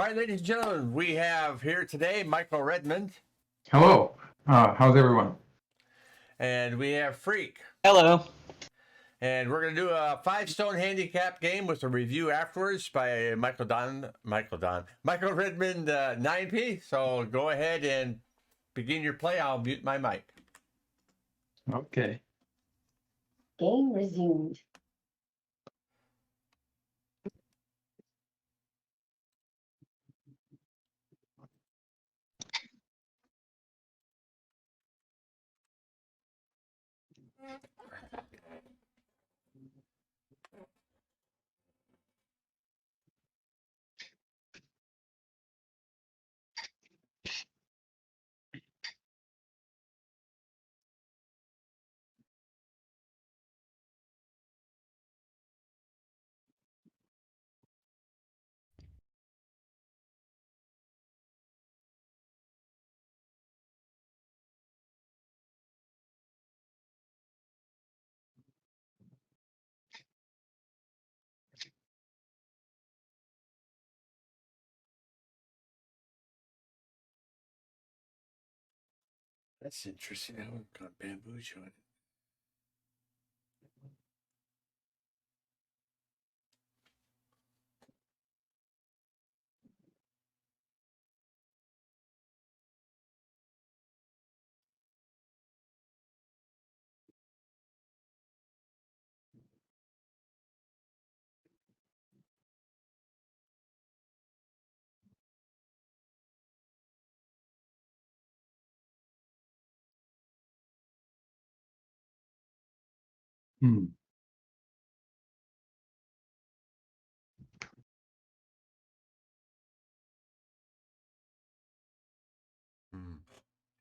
All right, ladies and gentlemen, we have here today Michael Redmond. Hello. How's everyone? And we have Freak. Hello. And we're going to do a 5-stone handicap game with a review afterwards by Michael Redmond, 9P. So go ahead and begin your play. I'll mute my mic. Okay. Game resumed. That's interesting. I haven't got bamboo joint. Hmm.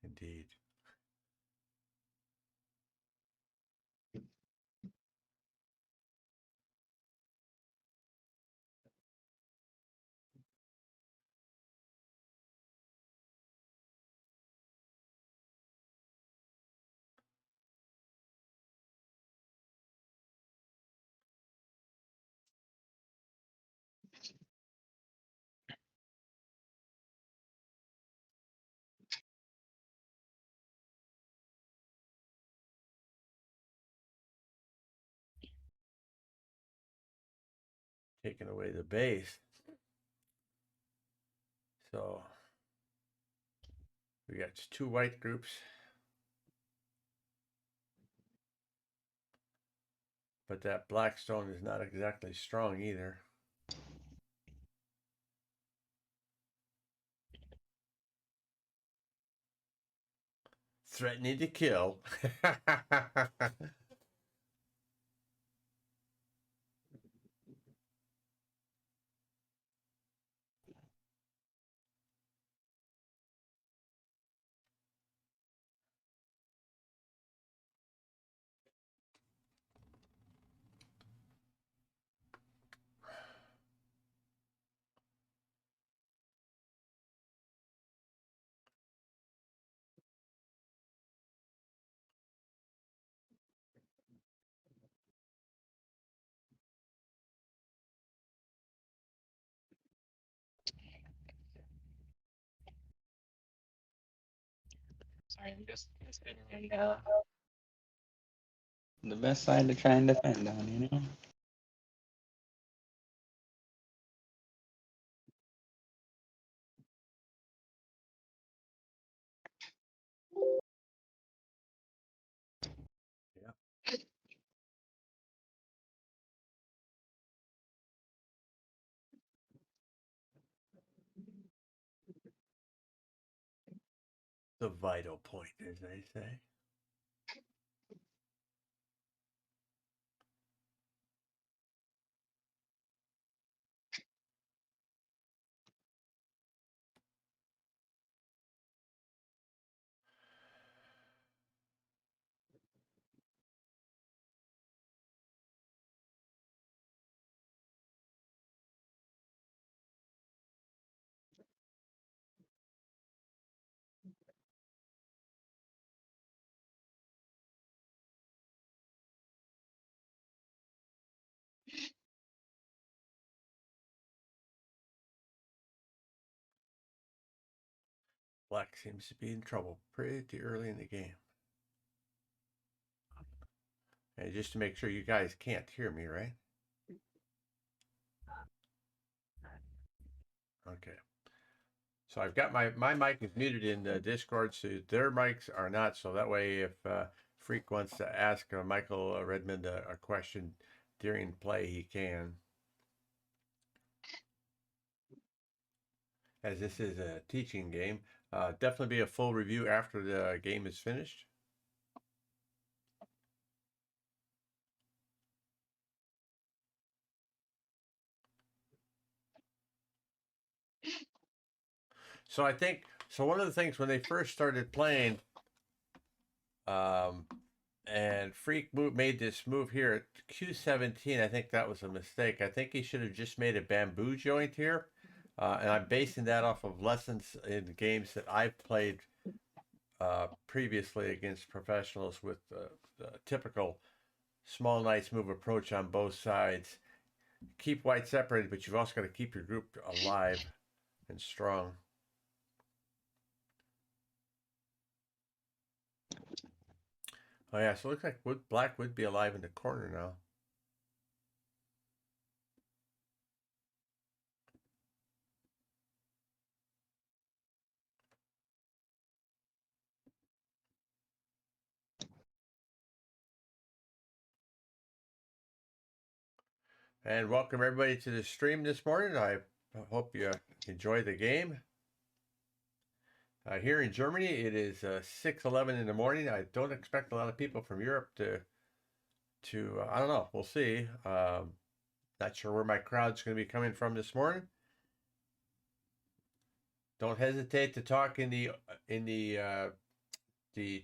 Indeed. Taking away the base. So we got 2 white groups. But that black stone is not exactly strong either. Threatening to kill. Sorry, I'm just considering the best side to try and defend on, you know? Yeah. The vital point, as they say. Black seems to be in trouble pretty early in the game. And just to make sure you guys can't hear me, right? Okay. So I've got my mic is muted in Discord, so their mics are not. So that way, if Freak wants to ask Michael Redmond a question during play, he can. As this is a teaching game, definitely be a full review after the game is finished. So I think, so one of the things when they first started playing, and Freak made this move here at Q17, I think that was a mistake. I think he should have just made a bamboo joint here. And I'm basing that off of lessons in games that I've played previously against professionals with the typical small, nice move approach on both sides. Keep white separated, but you've also got to keep your group alive and strong. Oh yeah, so it looks like black would be alive in the corner now. And welcome everybody to the stream this morning. I hope you enjoy the game. Here in Germany, it is 6:11 in the morning. I don't expect a lot of people from Europe to I don't know. We'll see. Not sure where my crowd's going to be coming from this morning. Don't hesitate to talk in the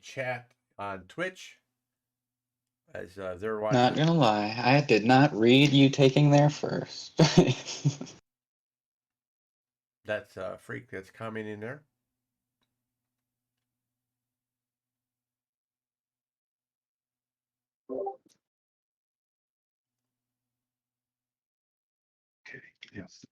chat on Twitch. As they're watching. Not gonna lie, I did not read you taking there first. That's Freak that's commenting there. Okay. Yes.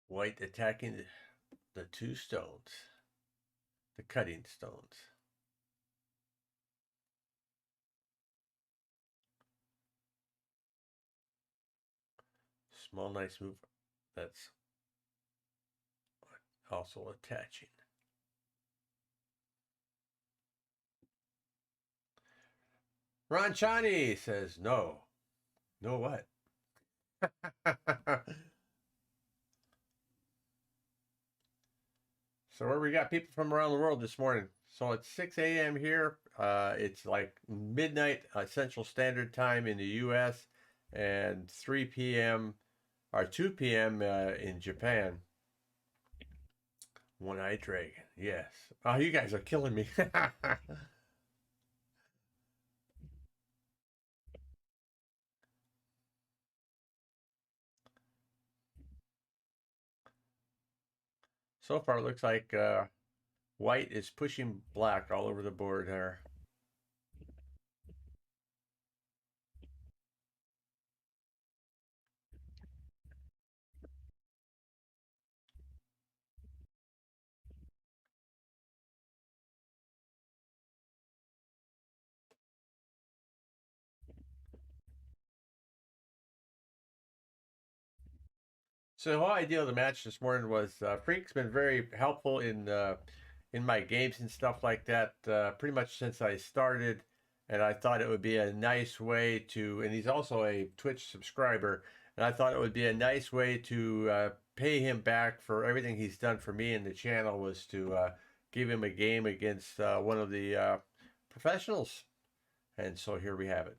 White attacking the two stones, the cutting stones. Small, nice move. That's also attaching. Ron Chani says no. No what? So where we got people from around the world this morning. So it's 6 a.m. here. It's like midnight Central Standard Time in the U.S. and 3 p.m. or 2 p.m. In Japan. One-eyed dragon. Yes. Oh, you guys are killing me. So far, it looks like white is pushing black all over the board here. So the whole idea of the match this morning was Freak's been very helpful in my games and stuff like that pretty much since I started, and I thought it would be a nice way to, and he's also a Twitch subscriber, and I thought it would be a nice way to pay him back for everything he's done for me and the channel, was to give him a game against one of the professionals, and so here we have it.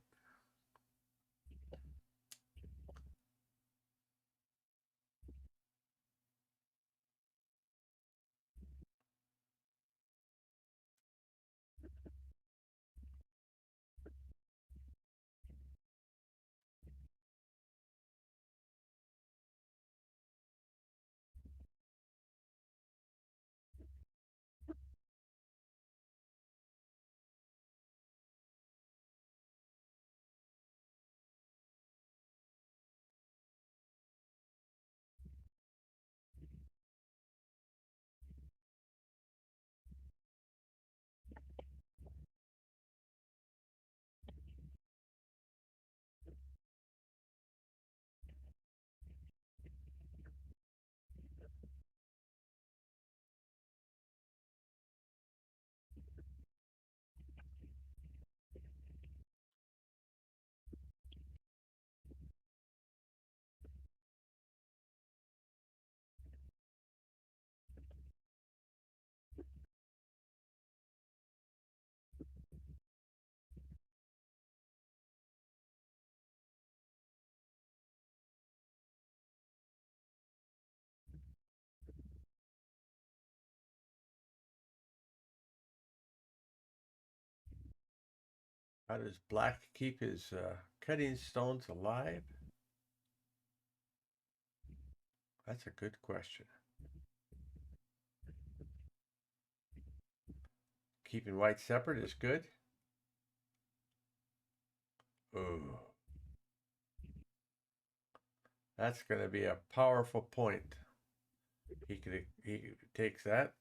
How does black keep his cutting stones alive? That's a good question. Keeping white separate is good. Ooh. That's going to be a powerful point. He takes that.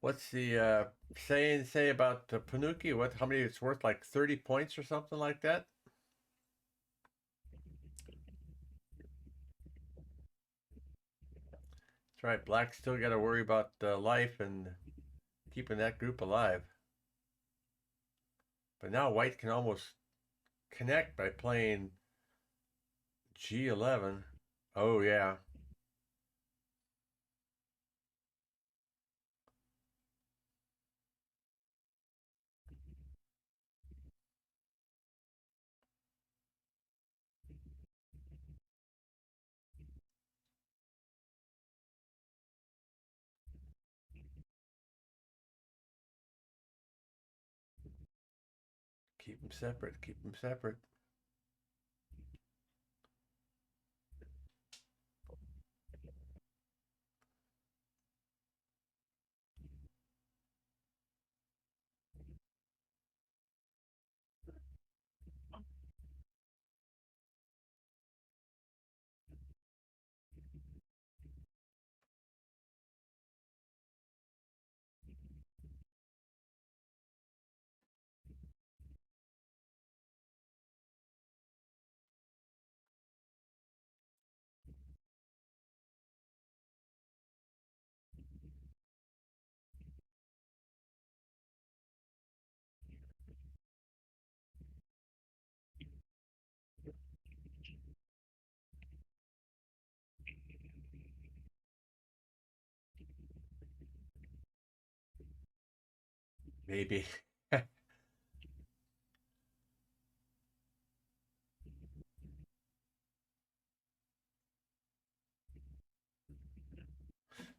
What's the saying say about Panuki? What? How many? It's worth like 30 points or something like that. That's right. Black's still got to worry about life and keeping that group alive. But now white can almost connect by playing G11. Oh yeah. Keep them separate. Keep them separate. Maybe.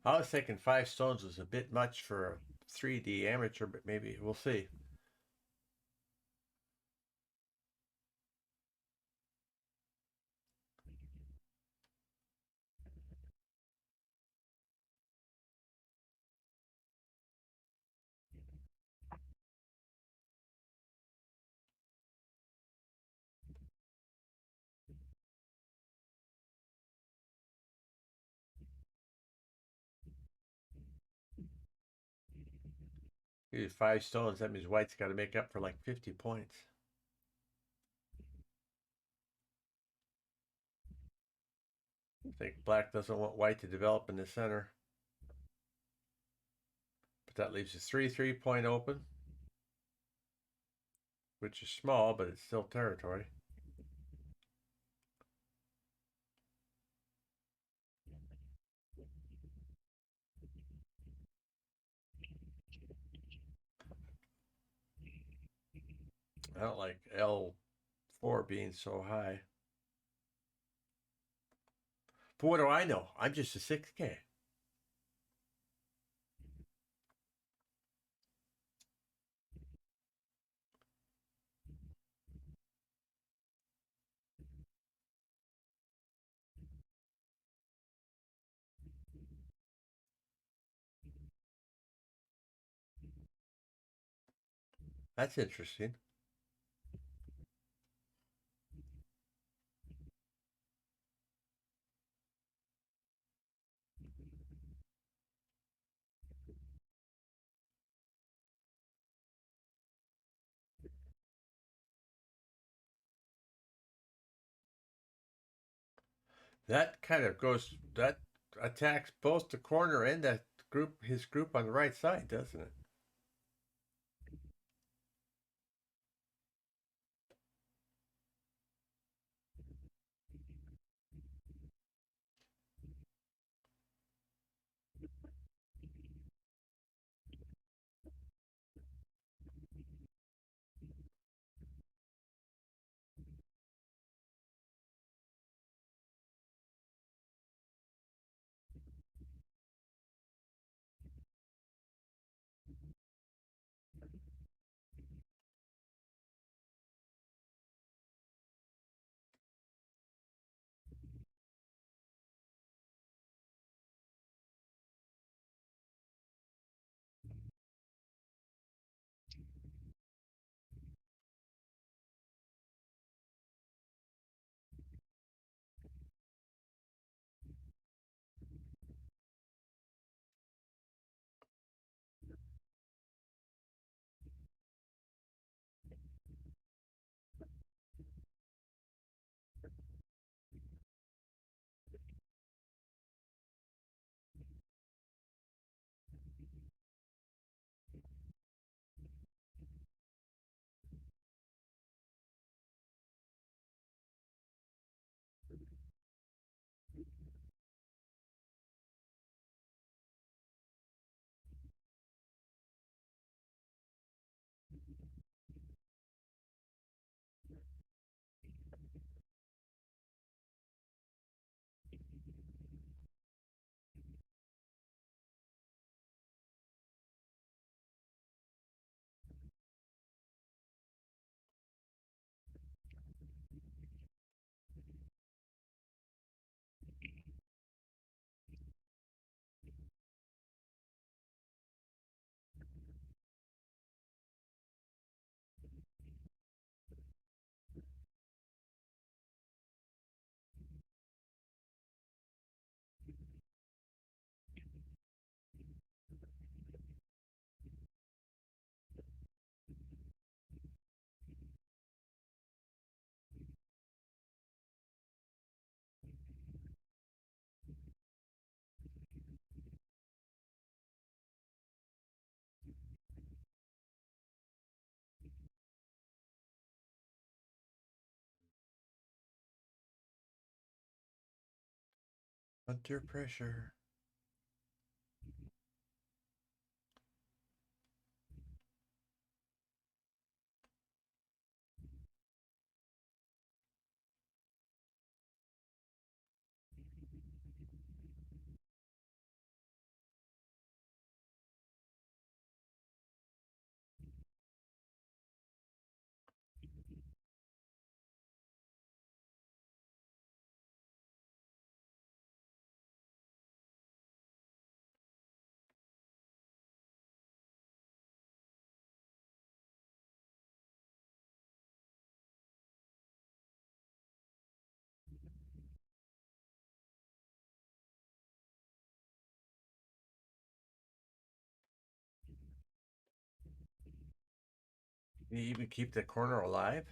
I was thinking 5 stones was a bit much for a 3D amateur, but maybe we'll see. He's 5 stones. That means white's got to make up for like 50 points. I think black doesn't want white to develop in the center. But that leaves a 3-3 point open, which is small, but it's still territory. I don't like L4 being so high. But what do I know? I'm just a 6K. That's interesting. That kind of goes, that attacks both the corner and that group, his group on the right side, doesn't it? Under pressure. You even keep the corner alive?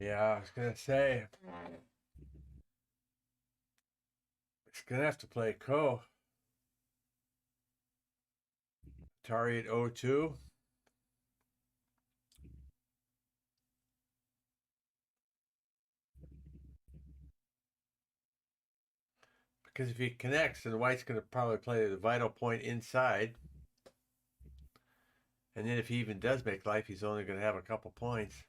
Yeah, I was gonna say it's gonna have to play Ko. Atari at 02. Because if he connects, then White's gonna probably play the vital point inside. And then if he even does make life, he's only gonna have a couple points.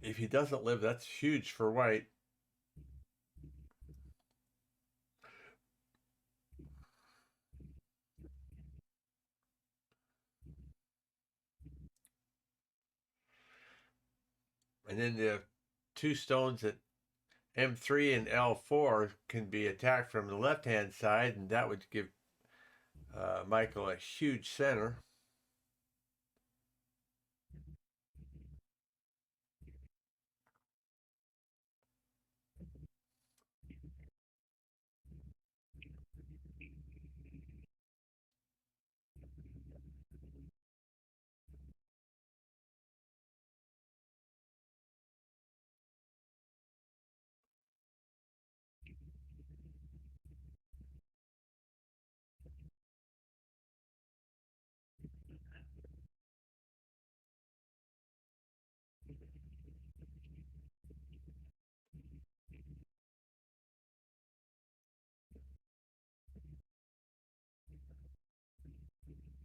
If he doesn't live, that's huge for White. And then the two stones at M3 and L4 can be attacked from the left-hand side, and that would give Michael a huge center.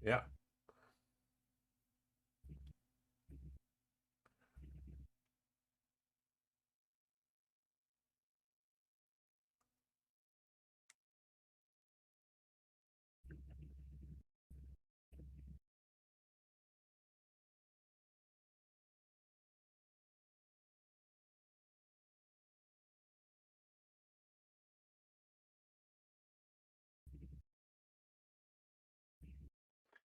Yeah.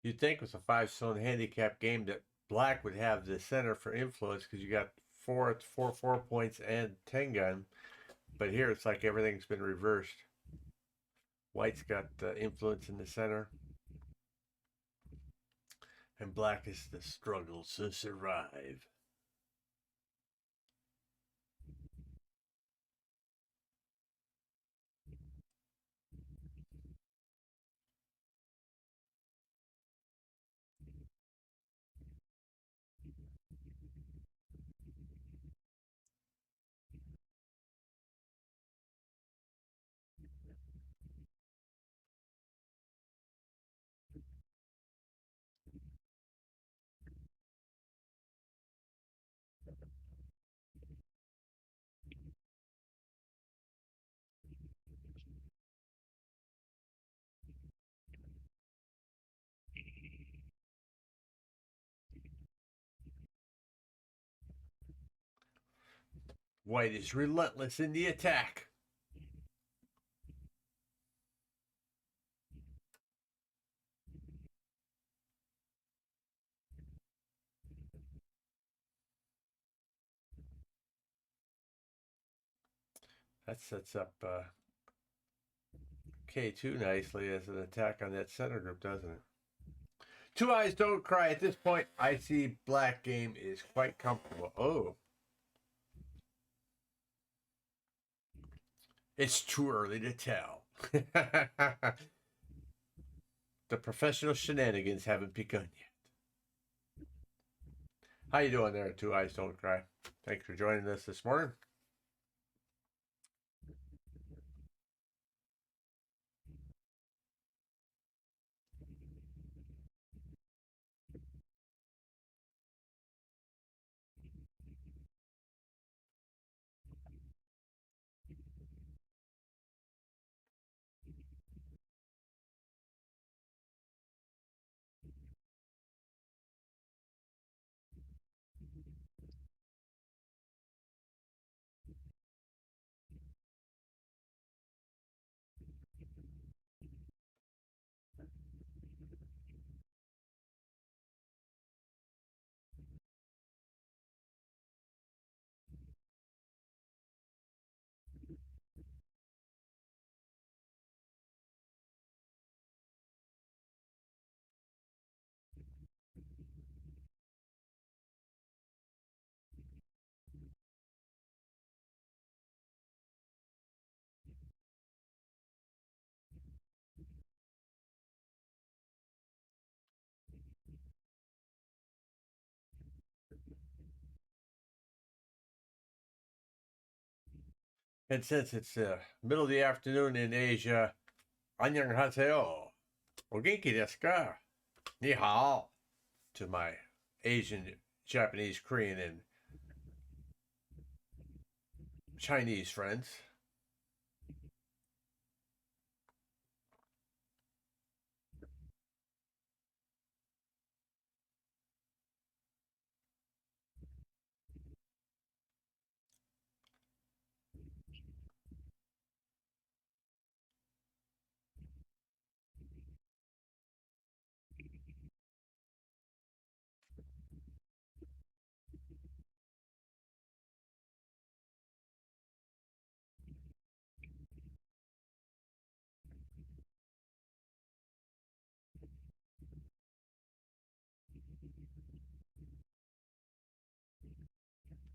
You'd think with a 5-stone handicap game that Black would have the center for influence because you got four points and 10 gun. But here it's like everything's been reversed. White's got influence in the center. And Black is the struggle to survive. White is relentless in the attack. That sets up K2 nicely as an attack on that center group, doesn't it? Two eyes don't cry. At this point, I see black game is quite comfortable. Oh. It's too early to tell. The professional shenanigans haven't begun yet. How you doing there, Two Eyes Don't Cry? Thanks for joining us this morning. And since it's middle of the afternoon in Asia, 안녕하세요. O genki desu ka? Ni hao. To my Asian, Japanese, Korean, and Chinese friends.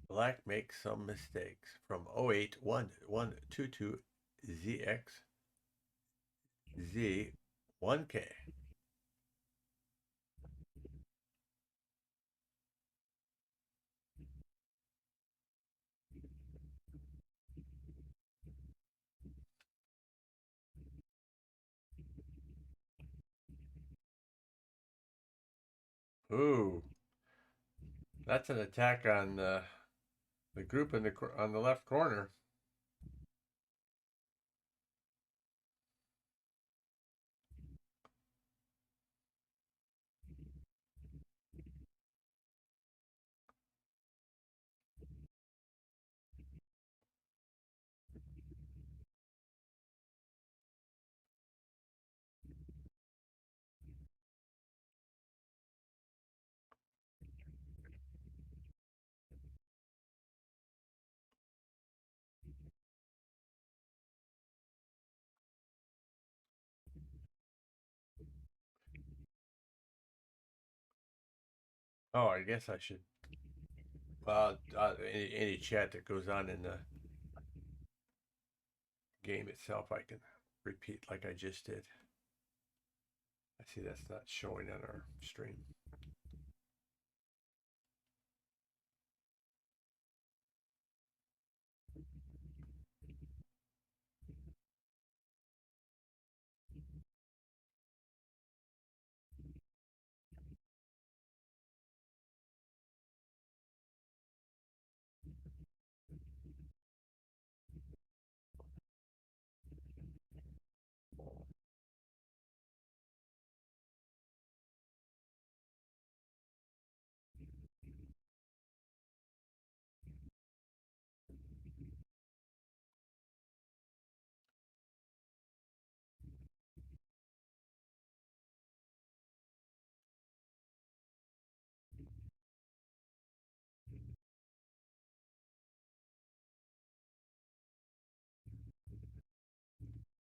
Black makes some mistakes from 081122ZX Z1K. Ooh, that's an attack on the group in on the left corner. Oh, I guess I should. Well, any chat that goes on in the game itself, I can repeat like I just did. I see that's not showing on our stream.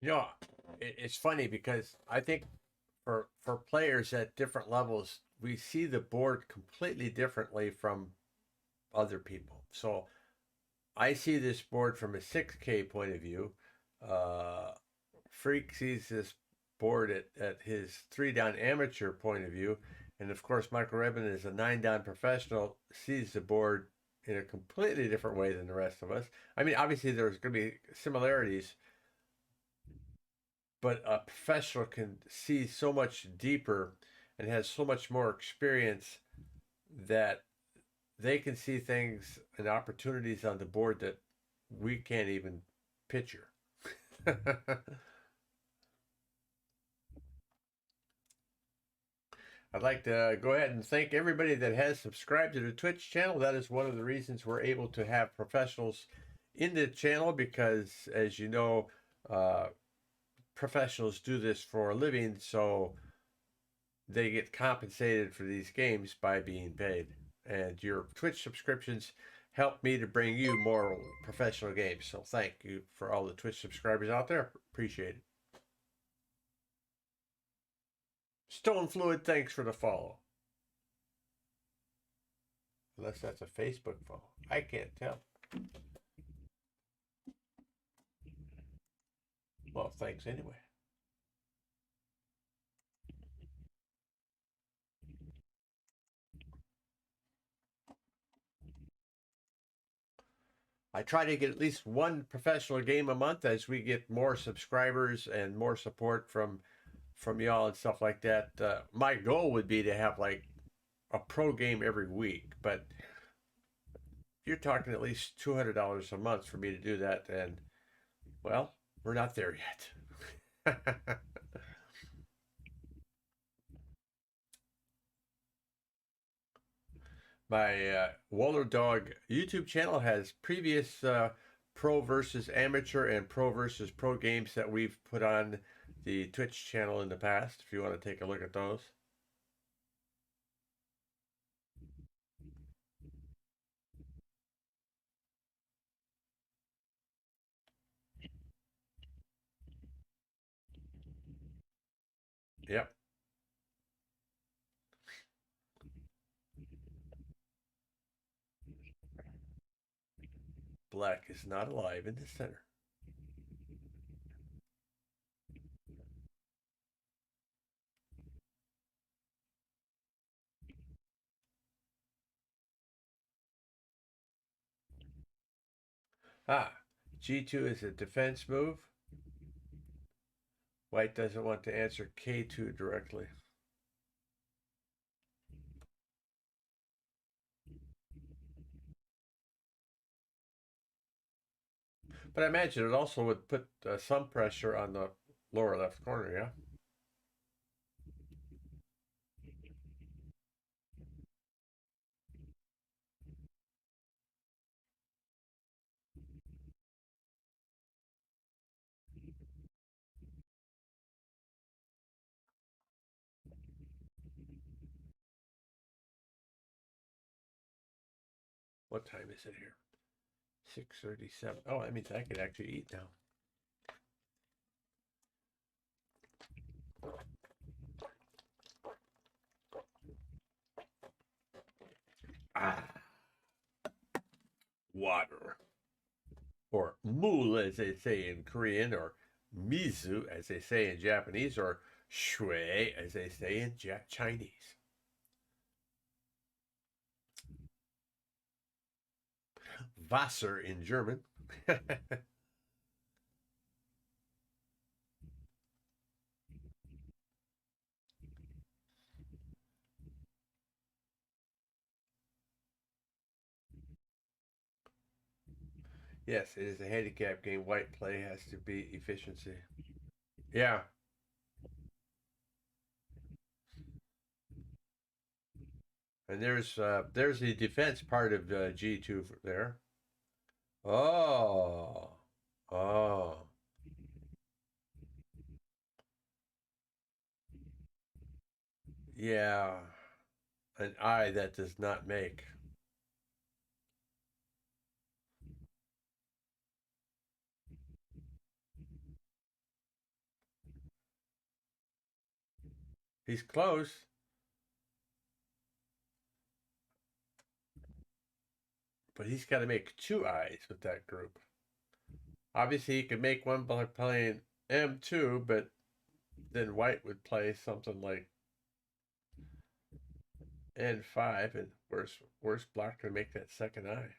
You know, it's funny because I think for players at different levels, we see the board completely differently from other people. So I see this board from a 6K point of view. Uh, Freak sees this board at his 3 down amateur point of view. And of course, Michael Redmond is a 9 down professional, sees the board in a completely different way than the rest of us. I mean, obviously, there's going to be similarities, but a professional can see so much deeper and has so much more experience that they can see things and opportunities on the board that we can't even picture. I'd like to go ahead and thank everybody that has subscribed to the Twitch channel. That is one of the reasons we're able to have professionals in the channel because, as you know, professionals do this for a living, so they get compensated for these games by being paid. And your Twitch subscriptions help me to bring you more professional games. So thank you for all the Twitch subscribers out there. Appreciate it. Stone Fluid, thanks for the follow. Unless that's a Facebook follow. I can't tell. Well, thanks anyway. I try to get at least one professional game a month as we get more subscribers and more support from y'all and stuff like that. My goal would be to have like a pro game every week, but you're talking at least $200 a month for me to do that, and well, we're not there yet. My Wallerdog YouTube channel has previous pro versus amateur and pro versus pro games that we've put on the Twitch channel in the past, if you want to take a look at those. Yep. Black is not alive in the center. Ah, G2 is a defense move. White doesn't want to answer K2 directly. But I imagine it also would put some pressure on the lower left corner, yeah? What time is it here? 6:37. Oh, that means I could actually eat now. Ah, water. Or mul, as they say in Korean, or mizu, as they say in Japanese, or shui, as they say in Chinese. Wasser in German. Yes, it is a handicap game. White play has to be efficiency. Yeah. And there's the defense part of G2 there. Oh. Oh. Yeah. An eye that does not make. He's close. But he's got to make 2 eyes with that group. Obviously, he could make one by playing M2, but then white would play something like N5, and worse black to make that second eye.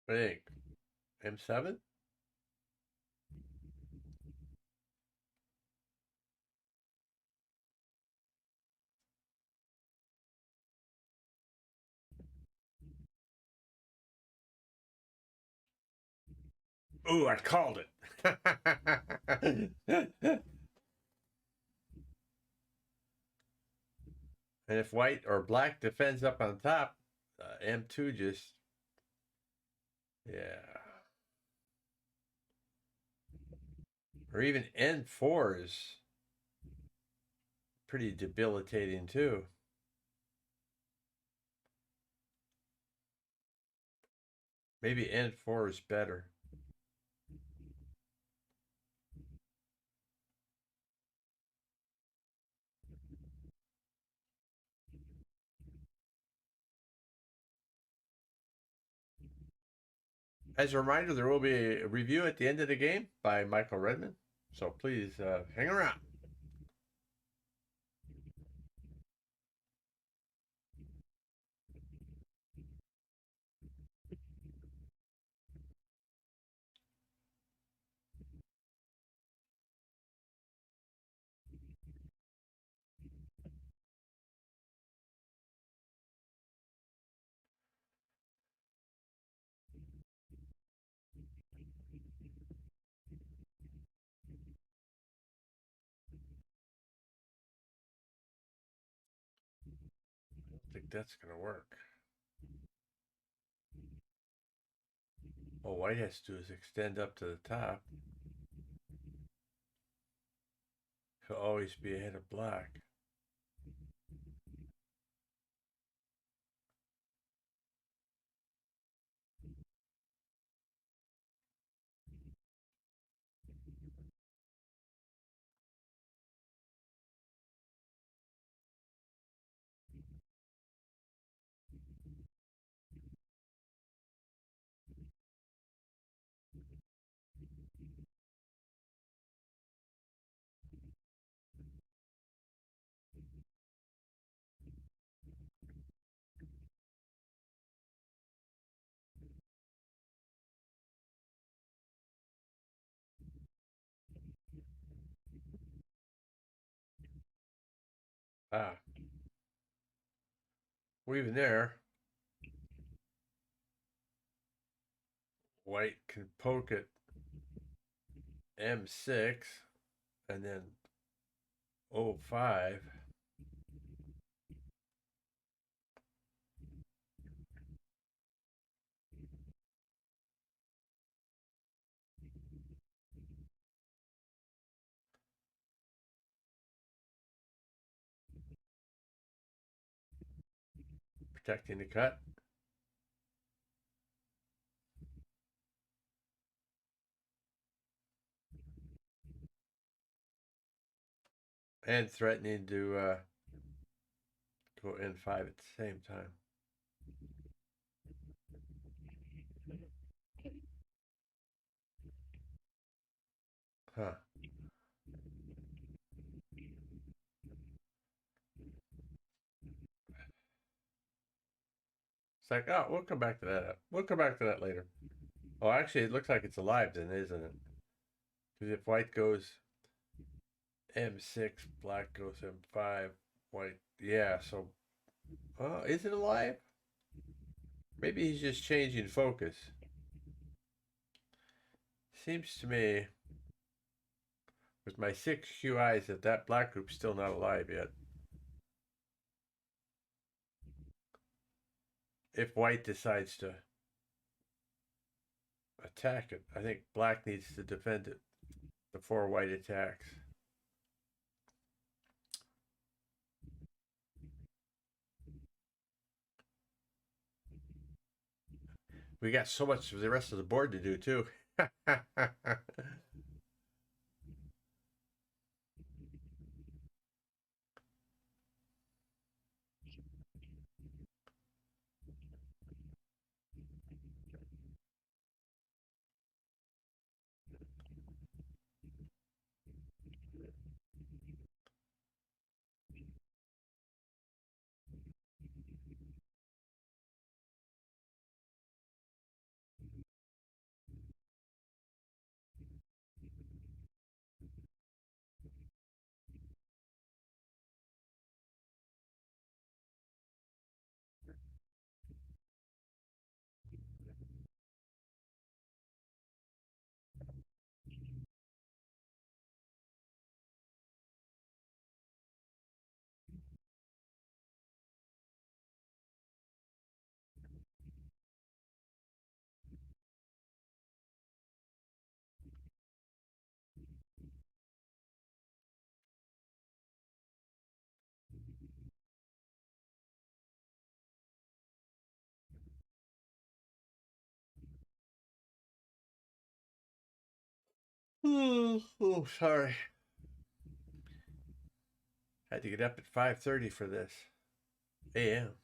What do you think? M7? Ooh, I called it. And if white or black defends up on top, M2 just, yeah. Or even N4 is pretty debilitating too. Maybe N4 is better. As a reminder, there will be a review at the end of the game by Michael Redmond. So please hang around. I don't think that's going to work. All white has to do is extend up to the top. He'll always be ahead of black. Ah, well, even there, white can poke it M6 and then O5. Protecting the cut. And threatening to go N5 at the same time. Huh. It's like, oh, we'll come back to that. We'll come back to that later. Oh, actually, it looks like it's alive then, isn't it? Because if white goes M6, black goes M5, white, yeah, so, is it alive? Maybe he's just changing focus. Seems to me With my 6 QIs, that black group's still not alive yet. If white decides to attack it, I think black needs to defend it before white attacks. We got so much of the rest of the board to do too. Oh, sorry. Had to get up at 5:30 for this a.m.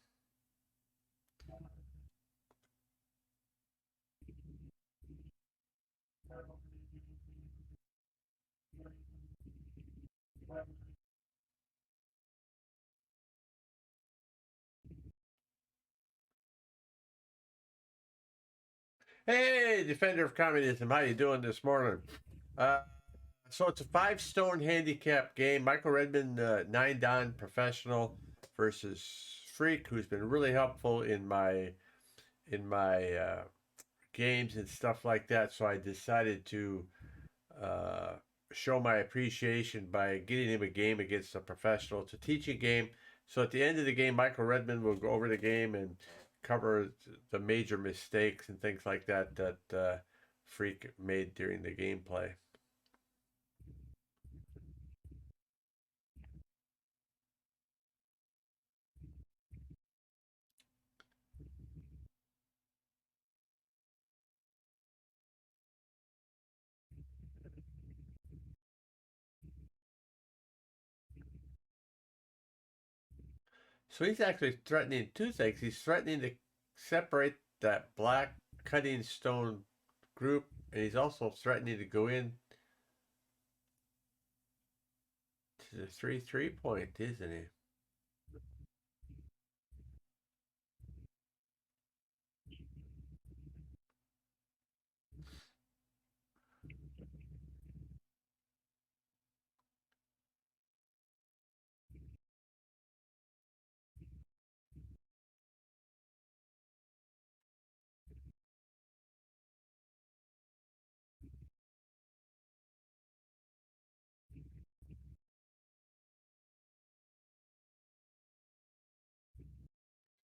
Hey, defender of communism, how you doing this morning? So it's a 5-stone handicap game. Michael Redmond, 9-dan professional versus Freak, who's been really helpful in my games and stuff like that. So I decided to uh, show my appreciation by getting him a game against a professional. It's a teaching game. So at the end of the game, Michael Redmond will go over the game and cover the major mistakes and things like that that Freak made during the gameplay. So he's actually threatening 2 things. He's threatening to separate that black cutting stone group, and he's also threatening to go in to the 3-3 point, isn't he?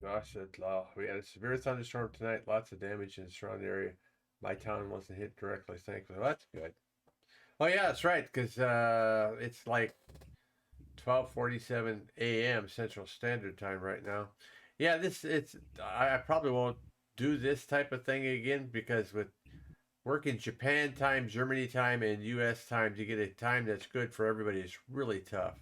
Gosh, we had a severe thunderstorm tonight. Lots of damage in the surrounding area. My town wasn't hit directly, thankfully. Well, that's good. Oh yeah, that's right, because it's like 12:47 a.m. Central Standard Time right now. Yeah, I probably won't do this type of thing again because with working Japan time, Germany time, and U.S. time to get a time that's good for everybody is really tough.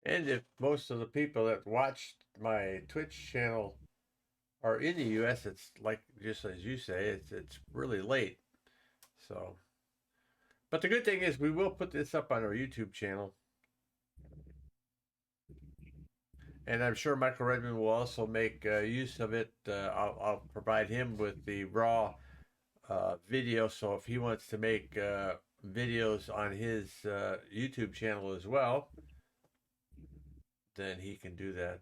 And if most of the people that watched my Twitch channel are in the U.S., it's like just as you say, it's really late. So, but the good thing is we will put this up on our YouTube channel, and I'm sure Michael Redmond will also make use of it. I'll provide him with the raw video, so if he wants to make videos on his YouTube channel as well, then he can do that.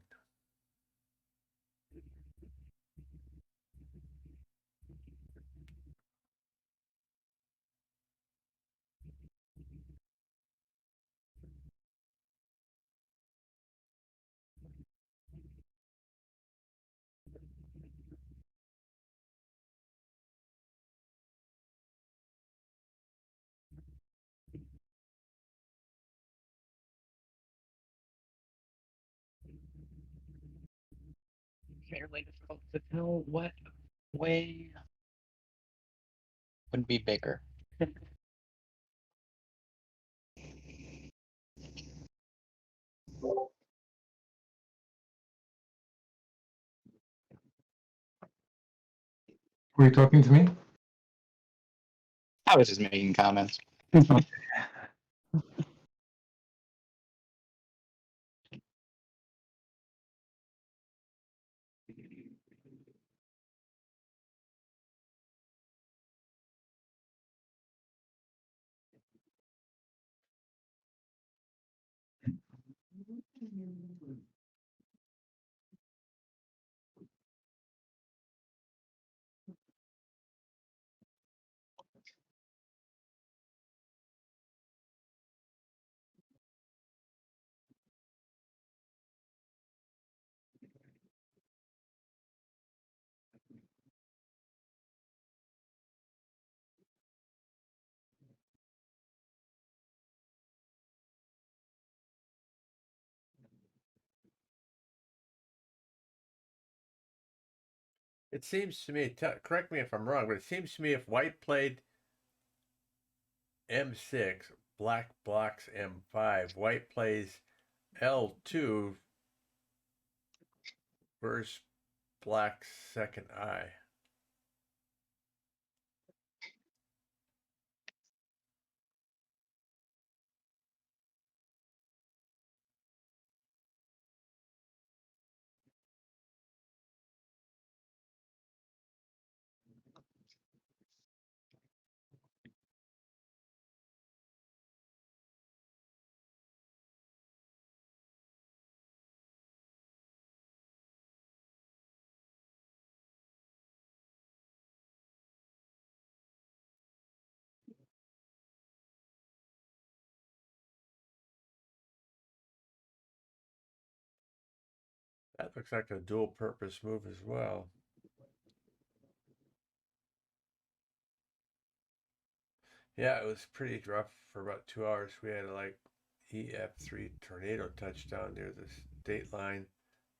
Fairly difficult to tell what way would be bigger. Were you talking to me? I was just making comments. It seems to me, correct me if I'm wrong, but it seems to me if white played M6, black blocks M5, white plays L2, where's black's second eye? That looks like a dual purpose move as well. Yeah, it was pretty rough for about 2 hours. We had like EF3 tornado touchdown near the state line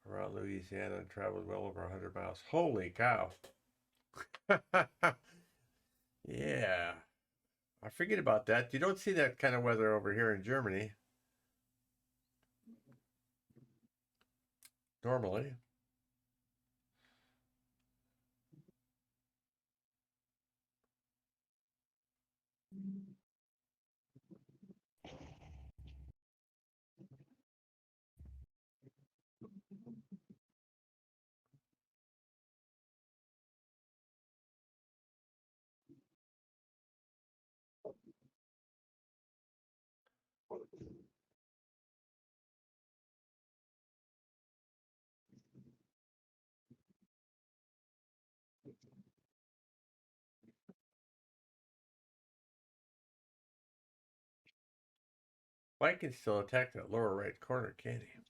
around Louisiana and traveled well over 100 miles. Holy cow. Yeah. I forget about that. You don't see that kind of weather over here in Germany normally. White can still attack that lower right corner, can't he?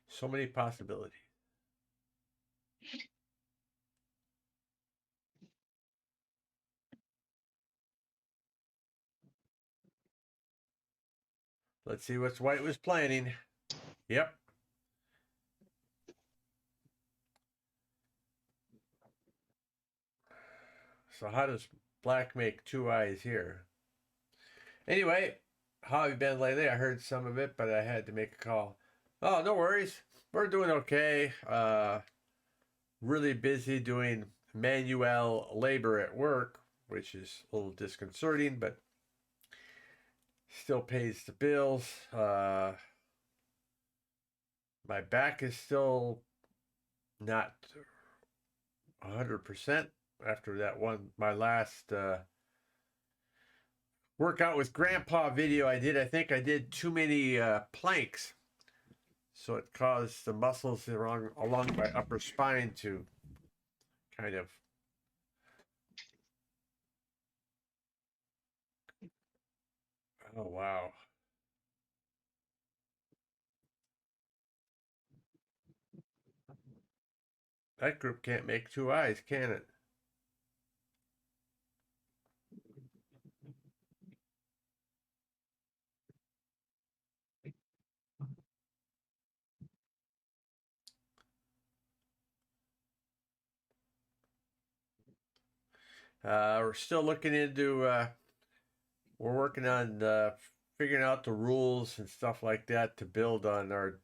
So many possibilities. Let's see what white was planning. Yep. So how does black make two eyes here? Anyway, how have you been lately? I heard some of it, but I had to make a call. Oh, no worries. We're doing okay. Really busy doing manual labor at work, which is a little disconcerting, but still pays the bills. My back is still not 100% after that one, my last workout with grandpa video I did. I think I did too many planks, so it caused the muscles along my upper spine to kind of oh wow. That group can't make two eyes, can it? We're still looking into we're working on figuring out the rules and stuff like that to build on our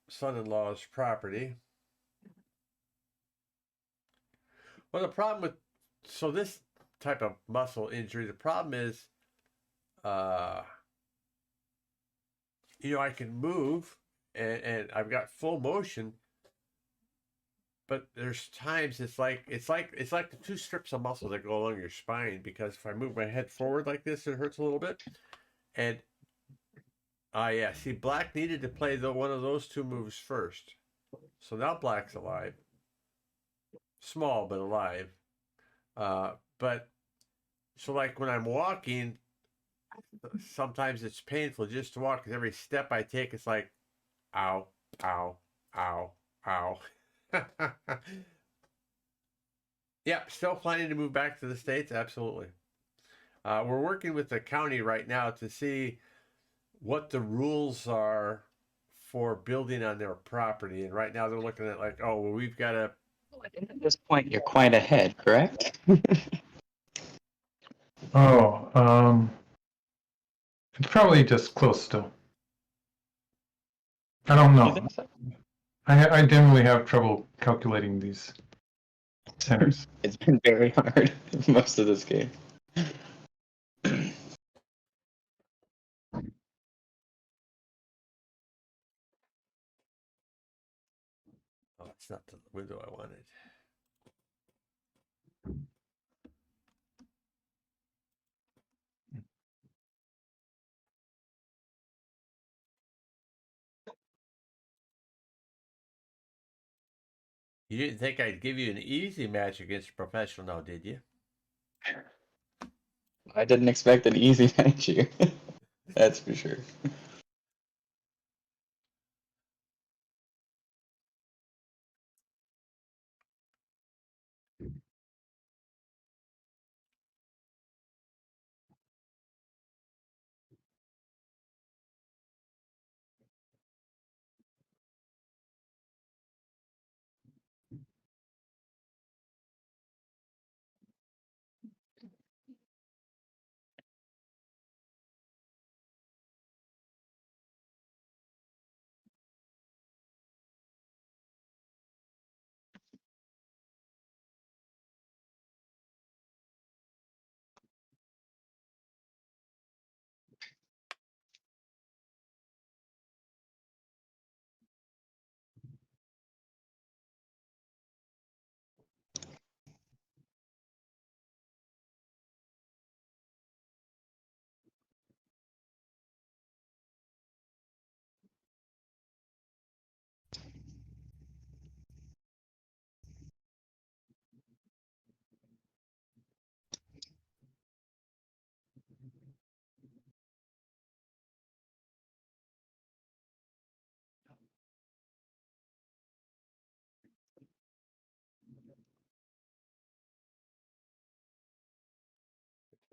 son-in-law's property. Well, the problem with this type of muscle injury, the problem is, I can move and I've got full motion, but there's times it's like the two strips of muscle that go along your spine, because if I move my head forward like this, it hurts a little bit. And yeah, see, black needed to play one of those two moves first. So now black's alive. Small, but alive. But so like when I'm walking, sometimes it's painful just to walk, because every step I take, it's like, ow, ow, ow, ow. Yeah, still planning to move back to the States, absolutely. We're working with the county right now to see what the rules are for building on their property. And right now they're looking at like, oh, well, we've got to. At this point, you're quite ahead, correct? Oh, it's probably just close still. I don't You know. think so? I generally have trouble calculating these centers. It's been very hard most of this game. Oh, it's not the window I wanted. You didn't think I'd give you an easy match against a professional now, did you? I didn't expect an easy match here. That's for sure.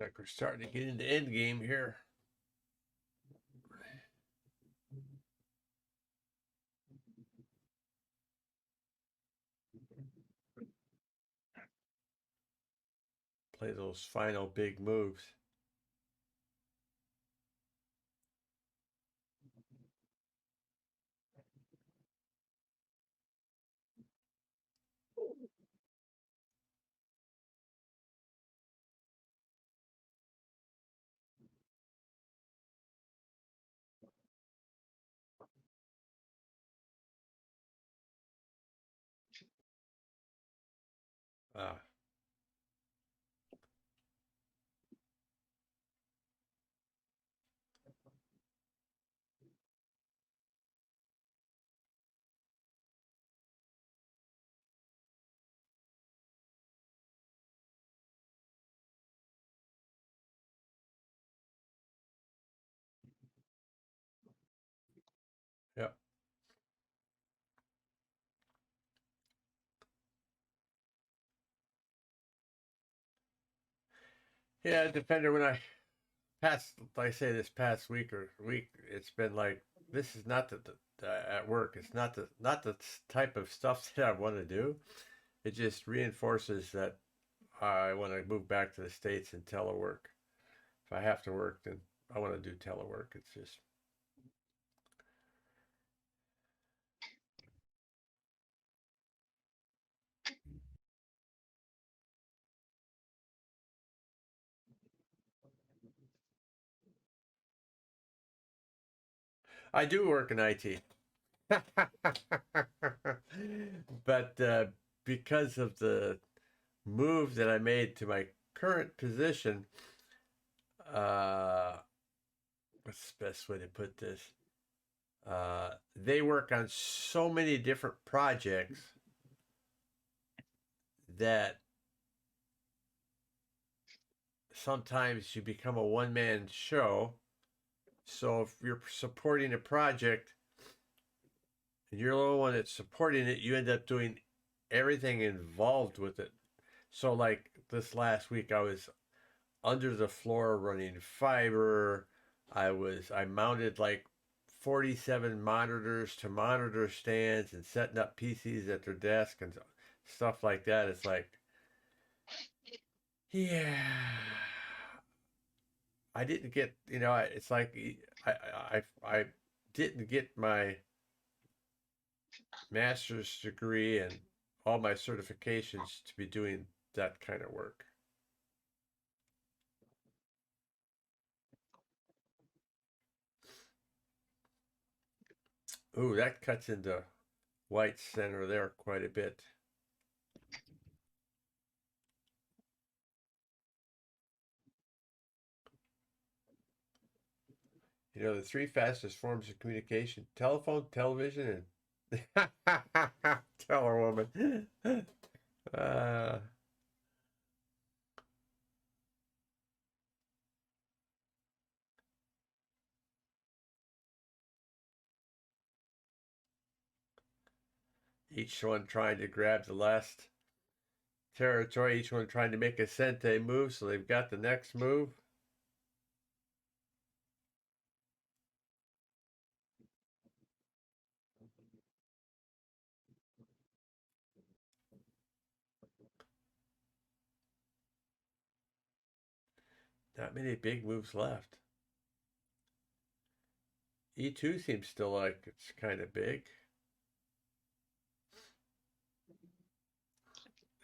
Looks like we're starting to get into end game here. play those final big moves. Ah. Yep. Yeah, Defender, when I past, like I say, this past week, it's been like, this is not at work. It's not the type of stuff that I want to do. It just reinforces that I want to move back to the States and telework. If I have to work, then I want to do telework. It's just, I do work in IT. But because of the move that I made to my current position, what's the best way to put this? They work on so many different projects that sometimes you become a one-man show. So if you're supporting a project and you're the only one that's supporting it, you end up doing everything involved with it. So like this last week, I was under the floor running fiber. I mounted like 47 monitors to monitor stands and setting up PCs at their desk and stuff like that. It's like, yeah, I didn't get, it's like I didn't get my master's degree and all my certifications to be doing that kind of work. Ooh, that cuts into white center there quite a bit. The three fastest forms of communication: telephone, television, and tell a woman. uh, each one trying to grab the last territory, each one trying to make a sente move, so they've got the next move. Not many big moves left. E2 seems still like it's kind of big.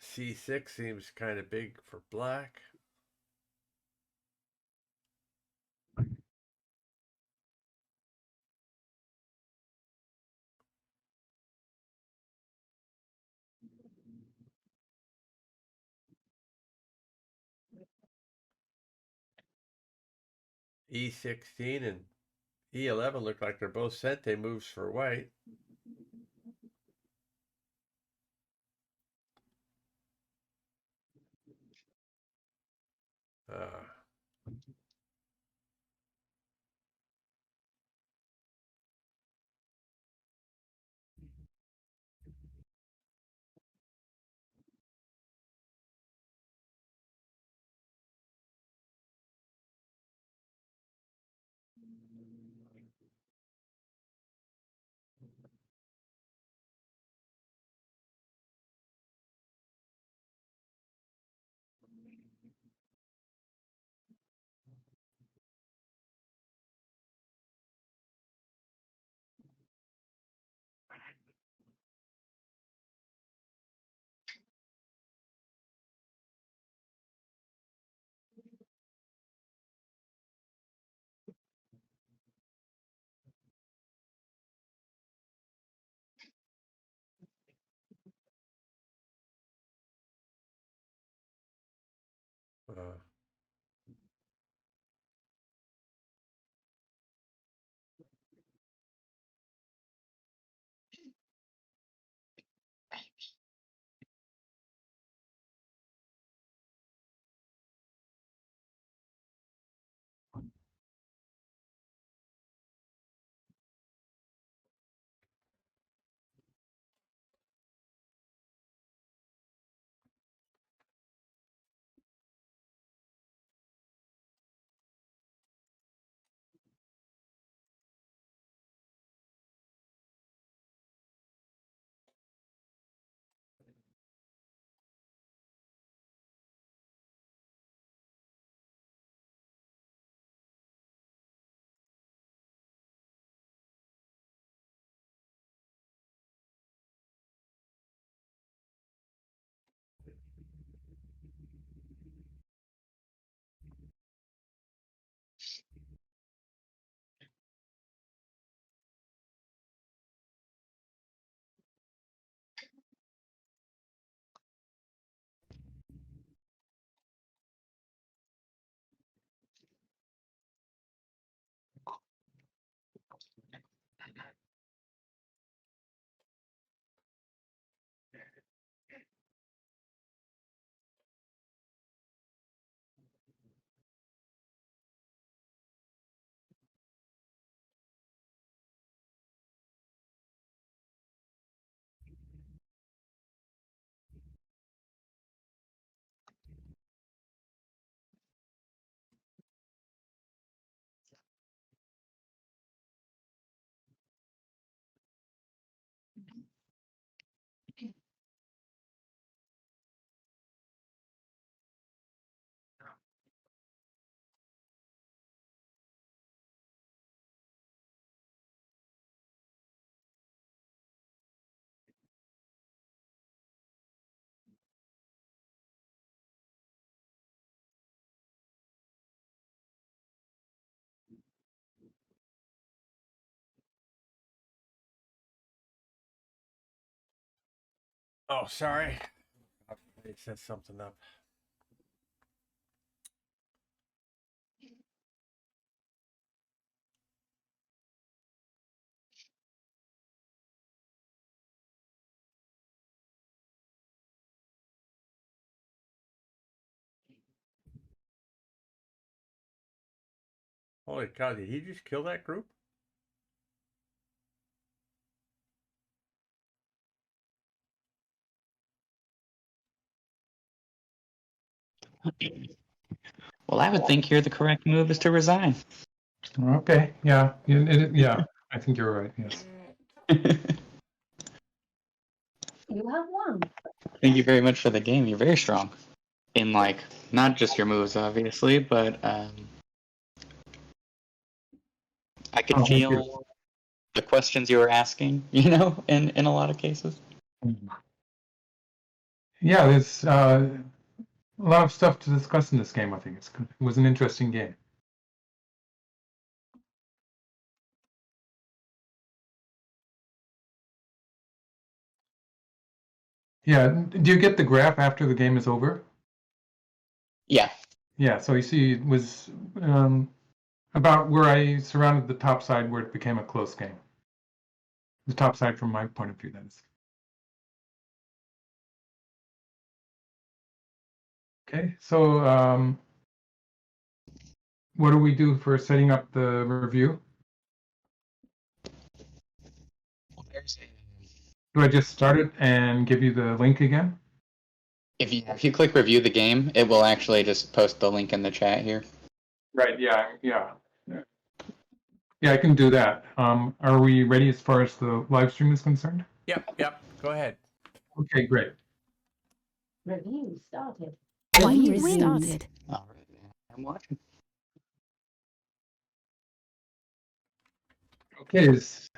C6 seems kind of big for black. E16 and E11 look like they're both sente moves for white. Uh, Oh, sorry. It said something up. Holy cow, did he just kill that group? Well, I would think here the correct move is to resign. Okay, yeah, yeah, I think you're right, yes. You have won. Thank you very much for the game. You're very strong. In, like, not just your moves, obviously, but I could Oh, thank you. feel the questions you were asking, you know, in a lot of cases. Yeah, there's a lot of stuff to discuss in this game, I think. It was an interesting game. Yeah, do you get the graph after the game is over? Yeah. Yeah, so you see it was about where I surrounded the top side where it became a close game. The top side from my point of view, that is. Okay, so what do we do for setting up the review? Do I just start it and give you the link again? If you click review the game, it will actually just post the link in the chat here. Right, yeah. Yeah, I can do that. Are we ready as far as the live stream is concerned? Yep. Go ahead. Okay, great. Review started. Game restarted. All right, I'm watching. Okay, is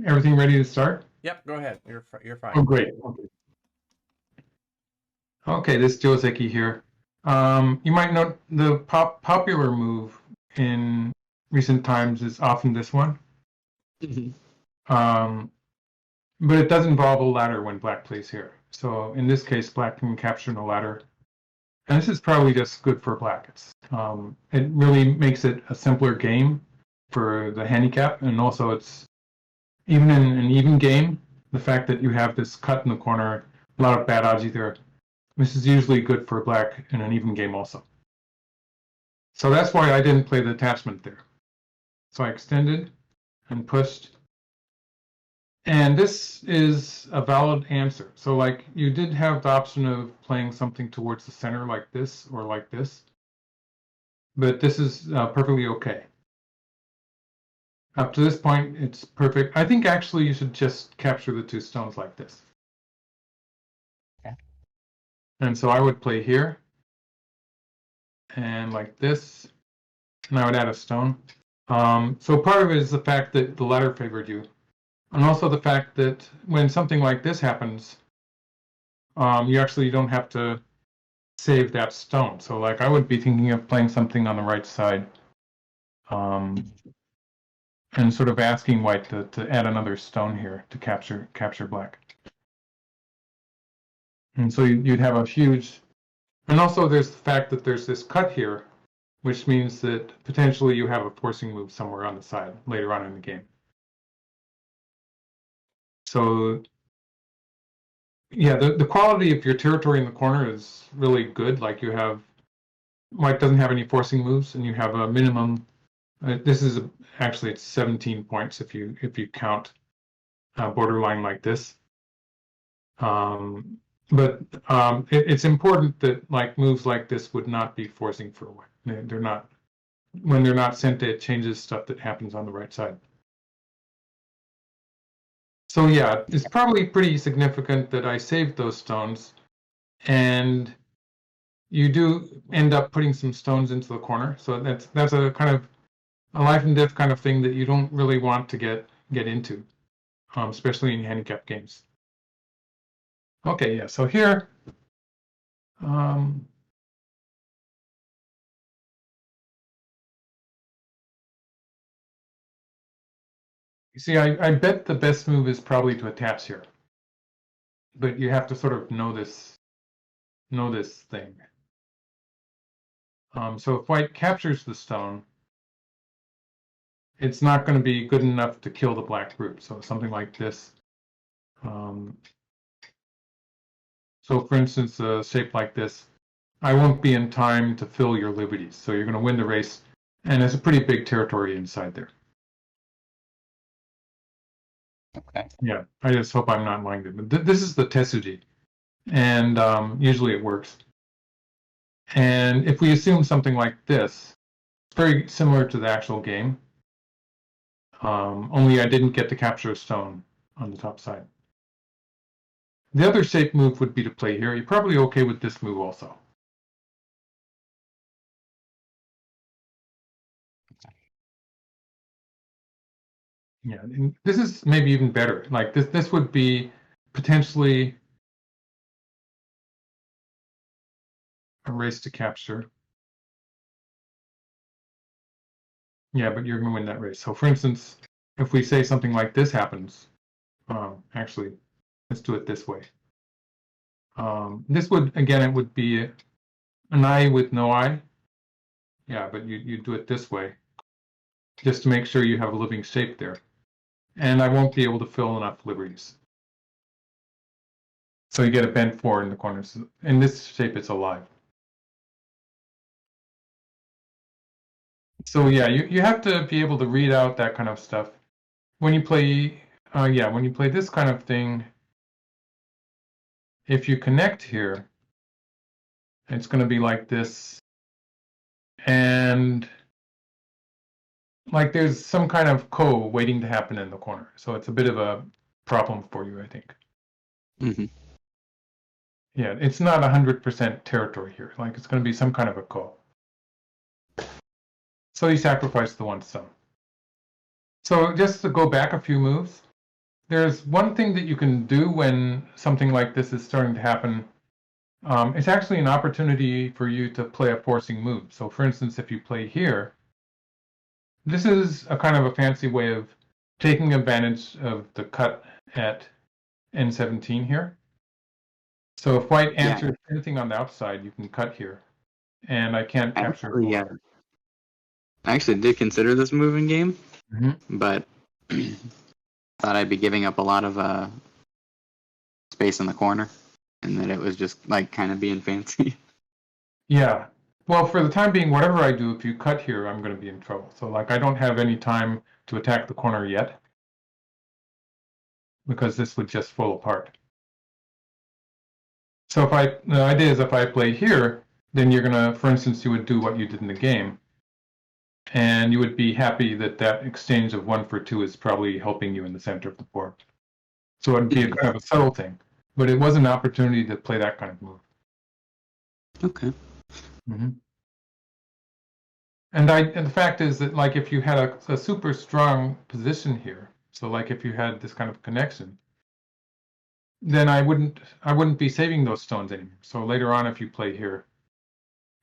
everything ready to start? Yep, go ahead. You're fine. Oh, great. Okay, this is Joseki here. You might note the popular move in recent times is often this one. But it does involve a ladder when black plays here. So in this case, black can capture the ladder. And this is probably just good for black. It really makes it a simpler game for the handicap. And also it's, even in an even game, the fact that you have this cut in the corner, a lot of bad odds either. This is usually good for black in an even game also. So that's why I didn't play the attachment there. So I extended and pushed. And this is a valid answer. So like you did have the option of playing something towards the center like this or like this. But this is perfectly okay. Up to this point, it's perfect. I think actually you should just capture the two stones like this. Okay. And so I would play here. And like this. And I would add a stone. So part of it is the fact that the ladder favored you. And also the fact that when something like this happens, you actually don't have to save that stone. So like I would be thinking of playing something on the right side. And sort of asking white to add another stone here to capture black. And so you'd have a huge, and also there's the fact that there's this cut here, which means that potentially you have a forcing move somewhere on the side later on in the game. So yeah, the quality of your territory in the corner is really good. Like you have, white doesn't have any forcing moves, and you have a minimum. This is actually it's 17 points if you count borderline like this. But it's important that like moves like this would not be forcing for white. They're not, when they're not sent, it changes stuff that happens on the right side. So yeah, it's probably pretty significant that I saved those stones, and you do end up putting some stones into the corner. So that's a kind of a life and death kind of thing that you don't really want to get into, especially in handicap games. Okay, yeah. So here, you see, I bet the best move is probably to attach here. but you have to sort of know this thing. So if white captures the stone, it's not going to be good enough to kill the black group. So something like this. So for instance, a shape like this, I won't be in time to fill your liberties. So you're going to win the race, and there's a pretty big territory inside there. Okay. Yeah, I just hope I'm not lying to you. But this is the tesuji, and usually it works. And if we assume something like this, it's very similar to the actual game, only I didn't get to capture a stone on the top side. The other shape move would be to play here. You're probably okay with this move also. Yeah, and this is maybe even better. Like this would be potentially a race to capture. Yeah, but you're going to win that race. So for instance, if we say something like this happens, actually, let's do it this way. This would, again, it would be an eye with no eye. Yeah, but you do it this way, just to make sure you have a living shape there. And I won't be able to fill enough liberties. So you get a bent 4 in the corners. In this shape, it's alive. So yeah, you have to be able to read out that kind of stuff. When you play, when you play this kind of thing, if you connect here, it's going to be like this. And like there's some kind of ko waiting to happen in the corner. So it's a bit of a problem for you, I think. Mm-hmm. Yeah, it's not 100% territory here. Like it's going to be some kind of a ko. So you sacrifice the one stone. So just to go back a few moves, there's one thing that you can do when something like this is starting to happen. It's actually an opportunity for you to play a forcing move. So for instance, if you play here, this is a kind of a fancy way of taking advantage of the cut at N17 here. So if white answers anything on the outside, you can cut here. And I can't capture. Actually, I actually did consider this move in game, but thought I'd be giving up a lot of space in the corner, and that it was just like kind of being fancy. Yeah. Well, for the time being, whatever I do, if you cut here, I'm going to be in trouble. So like I don't have any time to attack the corner yet, because this would just fall apart. So the idea is if I play here, then you're going to, for instance, you would do what you did in the game, and you would be happy that that exchange of 1 for 2 is probably helping you in the center of the board. So it would be a kind of a subtle thing, but it was an opportunity to play that kind of move. Okay. Mm-hmm. And the fact is that, like, if you had a super strong position here, so like if you had this kind of connection, then I wouldn't be saving those stones anymore. So later on, if you play here,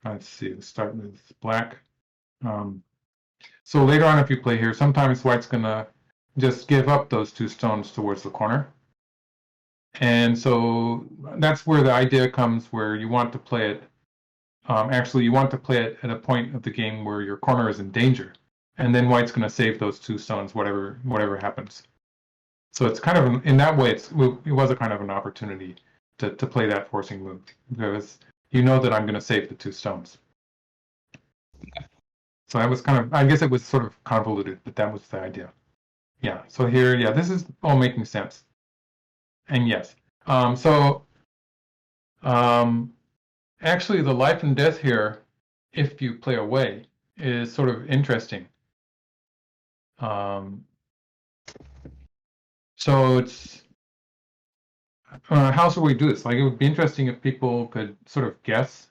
let's see, let's start with black. So later on, if you play here, sometimes white's gonna just give up those 2 stones towards the corner. And so that's where the idea comes, where you want to play it. Actually, you want to play it at a point of the game where your corner is in danger, and then white's going to save those 2 stones, whatever happens. So it's kind of in that way, it was a kind of an opportunity to play that forcing move, because you know that I'm going to save the 2 stones. So that was kind of, I guess it was sort of convoluted, but that was the idea. Yeah. So here, yeah, this is all making sense. And yes, actually, the life and death here, if you play away, is sort of interesting. So it's how should we do this? Like, it would be interesting if people could sort of guess.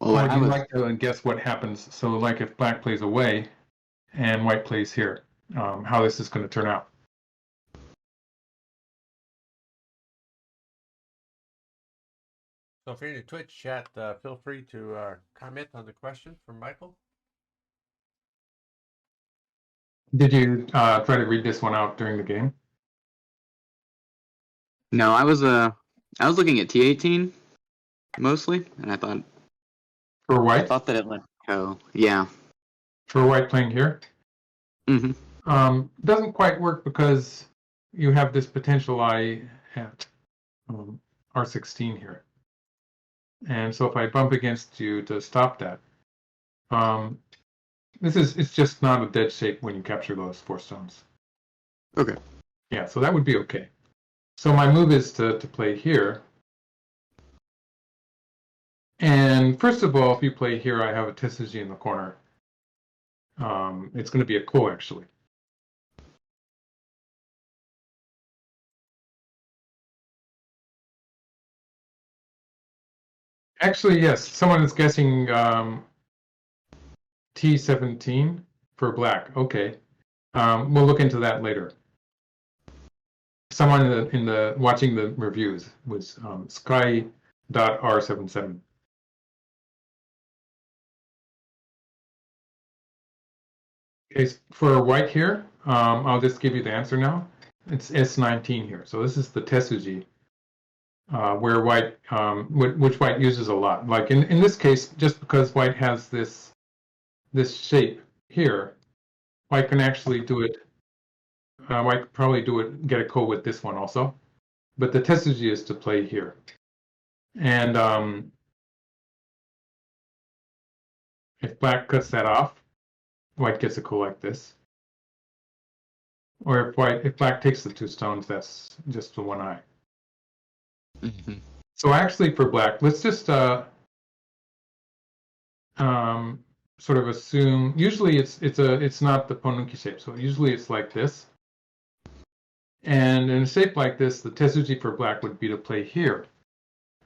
Well, Would you like to guess what happens? So, like, if black plays away and white plays here, how this is going to turn out? So if you're in the Twitch chat, feel free to comment on the question from Michael. Did you try to read this one out during the game? No, I was looking at T18 mostly, and I For I white? thought that it let go. Yeah. For white playing here? Hmm. Doesn't quite work because you have this potential I at R16 here. And so if I bump against you to stop that, it's just not a dead shape when you capture those 4 stones. Okay. Yeah, so that would be okay. So my move is to play here. And first of all, if you play here, I have a Tsuji in the corner. It's going to be a ko, actually. Actually, yes, someone is guessing T17 for black. Okay. We'll look into that later. Someone in the watching the reviews was Sky.R77. Okay, for white here, I'll just give you the answer now. It's S19 here. So this is the Tsuji, where white, which white uses a lot. Like in this case, just because white has this shape here, white can actually do it. White could probably do it, get a ko with this one also. But the Tsuji is to play here. And if black cuts that off, white gets a ko like this. Or if black takes the 2 stones, that's just the 1 eye. Hmm. So actually for black, let's just sort of assume, usually it's not the Ponunki shape, so usually it's like this. And in a shape like this, the Tsuji for black would be to play here,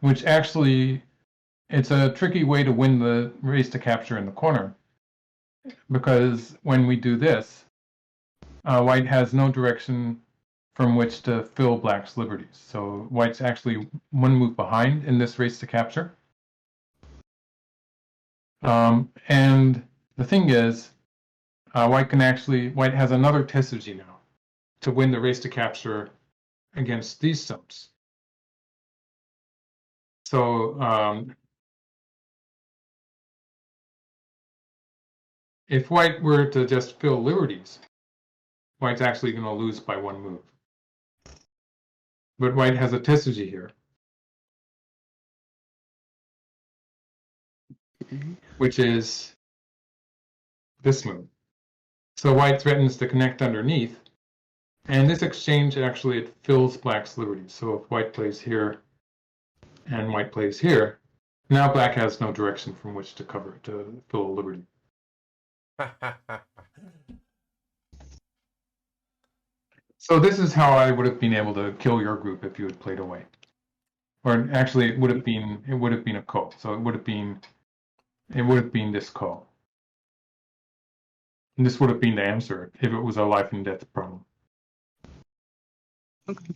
which actually, it's a tricky way to win the race to capture in the corner. Because when we do this, white has no direction from which to fill black's liberties. So white's actually 1 move behind in this race to capture. And the thing is, white has another Tsuji now to win the race to capture against these stones. So if white were to just fill liberties, white's actually going to lose by 1 move. But white has a Tsuji here, which is this move. So white threatens to connect underneath, and this exchange actually it fills black's liberties. So if white plays here and white plays here, now black has no direction from which to cover to fill a liberty. So this is how I would have been able to kill your group if you had played away. Or actually, it would have been a ko. So it would have been this ko. And this would have been the answer if it was a life and death problem. Okay.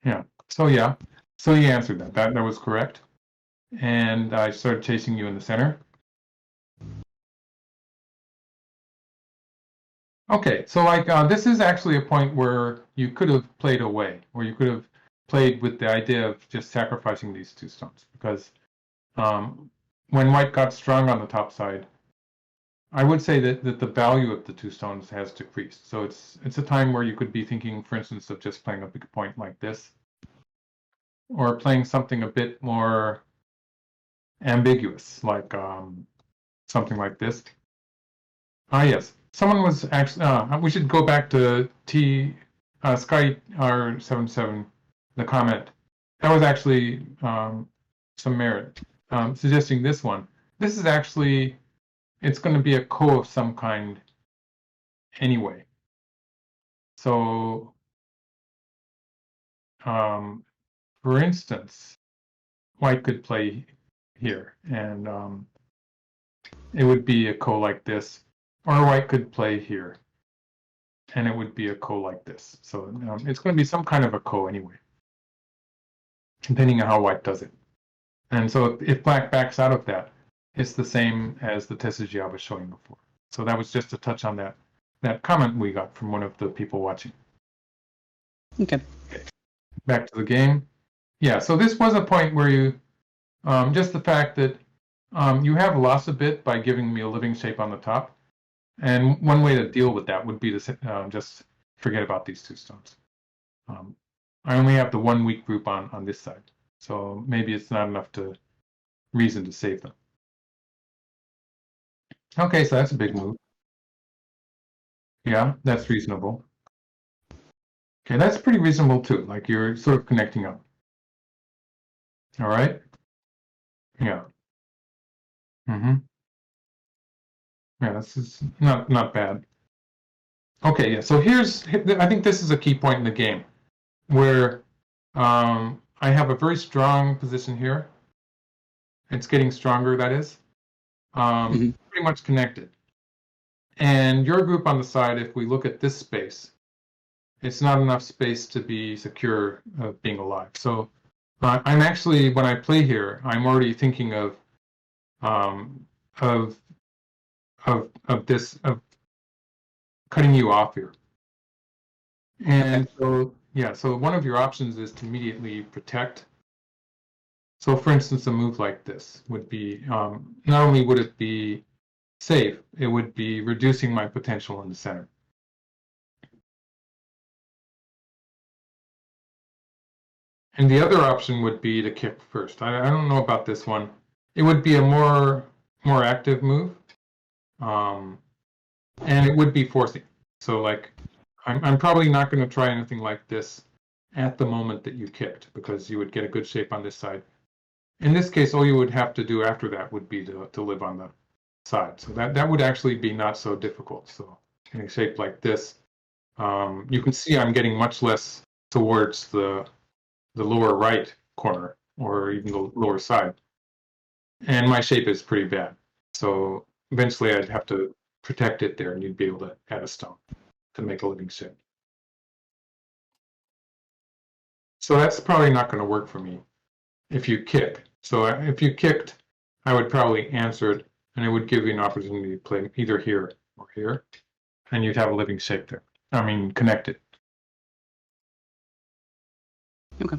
Yeah. So yeah. So you answered that. That was correct. And I started chasing you in the center. Okay, so like this is actually a point where you could have played away, where you could have played with the idea of just sacrificing these 2 stones, because when white got strong on the top side, I would say that the value of the 2 stones has decreased. So it's a time where you could be thinking, for instance, of just playing a big point like this, or playing something a bit more ambiguous, like something like this. Yes. Someone was actually, we should go back to Sky R77, the comment. That was actually some merit, suggesting this one. This is actually, it's going to be a ko of some kind anyway. So, for instance, white could play here, and it would be a ko like this. Or white could play here, and it would be a ko like this. So it's going to be some kind of a ko anyway, depending on how white does it. And so if black backs out of that, it's the same as the Tsuji I was showing before. So that was just a touch on that comment we got from one of the people watching. Okay. Back to the game. Yeah, so this was a point where you, just the fact that you have lost a bit by giving me a living shape on the top. And one way to deal with that would be to just forget about these 2 stones. I only have the 1 weak group on this side, so maybe it's not enough reason to save them. Okay, so that's a big move. Yeah, that's reasonable. Okay, that's pretty reasonable too. Like you're sort of connecting up. All right. Yeah. Mm-hmm. Yeah, this is not bad. Okay, yeah. So I think this is a key point in the game where I have a very strong position here. It's getting stronger, that is. Pretty much connected. And your group on the side, if we look at this space, it's not enough space to be secure of being alive. So I'm actually, when I play here, I'm already thinking of cutting you off here. And so, yeah, so one of your options is to immediately protect. So for instance, a move like this would be, not only would it be safe, it would be reducing my potential in the center. And the other option would be to kick first. I don't know about this one. It would be a more active move. And it would be forcing. So like, I'm probably not going to try anything like this at the moment that you kicked, because you would get a good shape on this side. In this case, all you would have to do after that would be to live on the side. So that would actually be not so difficult. So in a shape like this, you can see I'm getting much less towards the lower right corner, or even the lower side. And my shape is pretty bad. So eventually I'd have to protect it there, and you'd be able to add a stone to make a living shape. So that's probably not going to work for me if you kick. So if you kicked, I would probably answer it, and it would give you an opportunity to play either here or here, and you'd have a living shape there. I mean, connected. Okay.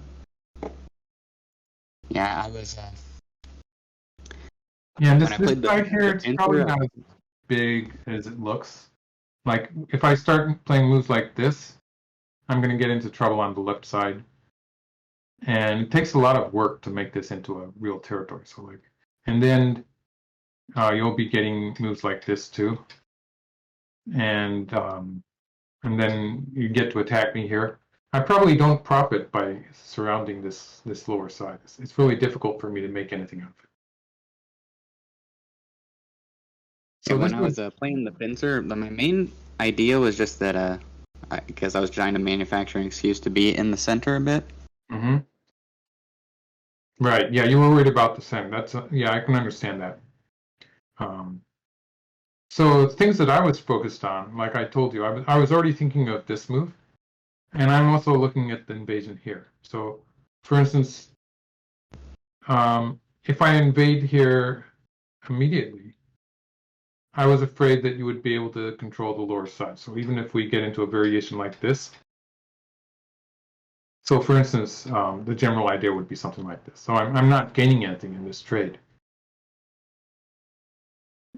Yeah, I was. Yeah, and when I this played side here, it's probably not as big as it looks. Like, if I start playing moves like this, I'm going to get into trouble on the left side. And it takes a lot of work to make this into a real territory. So like, and then you'll be getting moves like this too. And then you get to attack me here. I probably don't profit by surrounding this lower side. It's really difficult for me to make anything out of it. So when I was playing the pincer, my main idea was just that because I was trying to manufacture an excuse to be in the center a bit. Mm-hmm. Right. Yeah, you were worried about the center. That's yeah, I can understand that. So things that I was focused on, like I told you, I was already thinking of this move, and I'm also looking at the invasion here. So, for instance, if I invade here immediately, I was afraid that you would be able to control the lower side. So even if we get into a variation like this, so for instance, the general idea would be something like this. So I'm not gaining anything in this trade.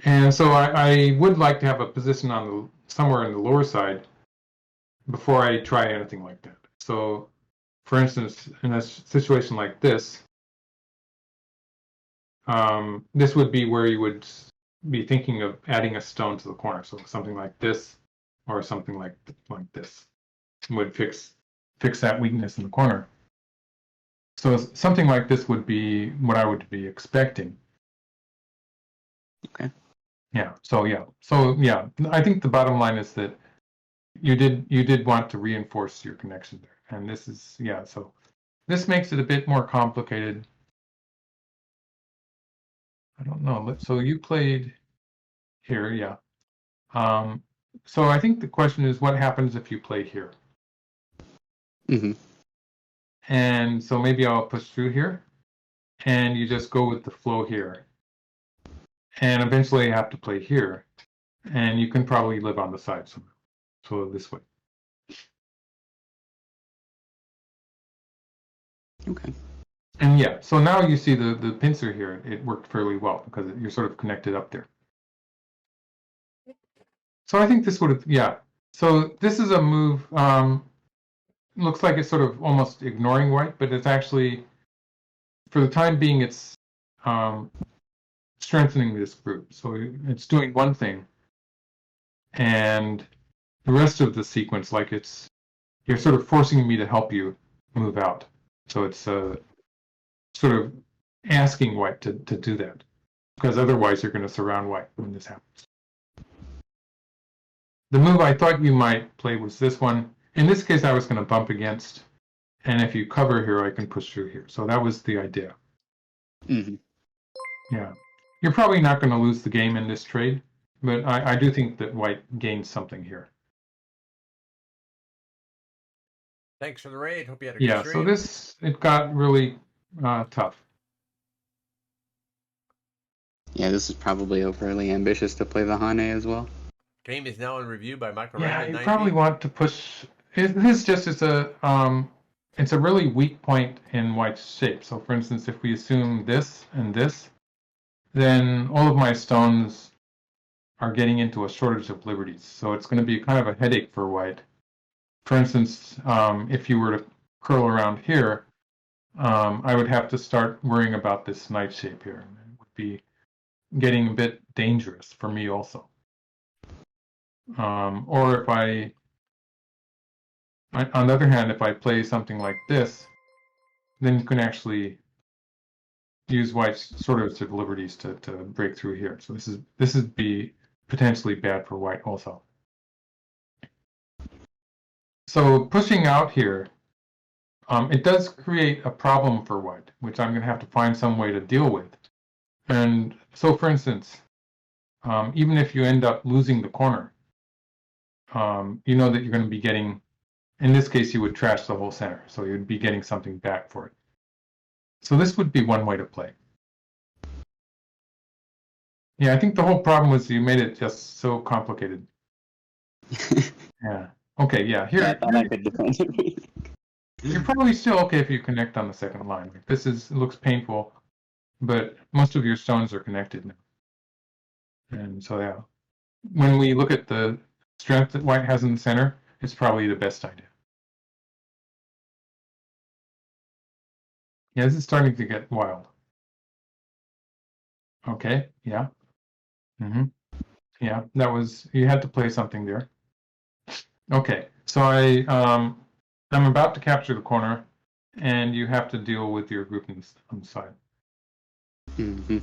And so I would like to have a position on somewhere in the lower side before I try anything like that. So for instance, in a situation like this, this would be where you would be thinking of adding a stone to the corner. So something like this, or something like this would fix that weakness in the corner. So something like this would be what I would be expecting. Okay. Yeah. So yeah, I think the bottom line is that you did want to reinforce your connection there, and this is So this makes it a bit more complicated. I don't know. So you played here, yeah. So I think the question is, what happens if you play here? Mm-hmm. And so maybe I'll push through here, and you just go with the flow here. And eventually you have to play here, and you can probably live on the side somehow. So this way. Okay. And yeah, so now you see the pincer here, it worked fairly well because you're sort of connected up there. So I think this would have, yeah. So this is a move, looks like it's sort of almost ignoring white, but it's actually, for the time being, it's strengthening this group. So it's doing one thing, and the rest of the sequence, like you're sort of forcing me to help you move out. So it's sort of asking white to do that, because otherwise you're going to surround white when this happens. The move I thought you might play was this one. In this case, I was going to bump against, and if you cover here, I can push through here. So that was the idea. Mm-hmm. Yeah. You're probably not going to lose the game in this trade, but I do think that white gains something here. Thanks for the raid. Hope you had a good Yeah, stream. so this, it got really tough. Yeah, this is probably overly ambitious to play the Hane as well. Game is now in review by Michael Yeah, Redmond. you probably want to push. This just is it's a really weak point in white's shape. So, for instance, if we assume this and this, then all of my stones are getting into a shortage of liberties. So it's going to be kind of a headache for white. For instance, if you were to curl around here, I would have to start worrying about this knight shape here. It would be getting a bit dangerous for me also. Or if on the other hand, if I play something like this, then you can actually use white's sort of liberties to break through here. So this would be potentially bad for white also. So pushing out here, it does create a problem for white, which I'm going to have to find some way to deal with. And so, for instance, even if you end up losing the corner, you know that you're going to be getting, in this case, you would trash the whole center. So you'd be getting something back for it. So this would be one way to play. Yeah, I think the whole problem was you made it just so complicated. Yeah. Okay, yeah. Here, Yeah, I thought I could defend it. you're probably still okay if you connect on the second line. This it looks painful, but most of your stones are connected now. And so, yeah, when we look at the strength that white has in the center, it's probably the best idea. Yeah, this is starting to get wild. Okay, yeah. Yeah, that was, you had to play something there. Okay, so I'm about to capture the corner, and you have to deal with your groupings on the side. Mm-hmm.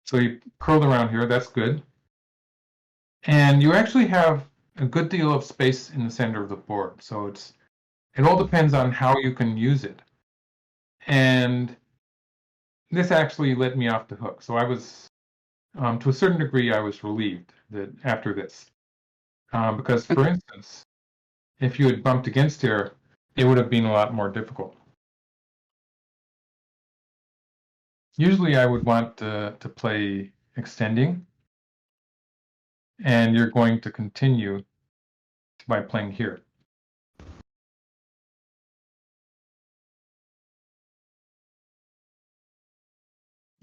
So you curled around here, that's good. And you actually have a good deal of space in the center of the board. So it all depends on how you can use it. And this actually let me off the hook. So I was, to a certain degree, I was relieved that after this. Because, for instance, if you had bumped against here, it would have been a lot more difficult. Usually I would want to play extending, and you're going to continue by playing here.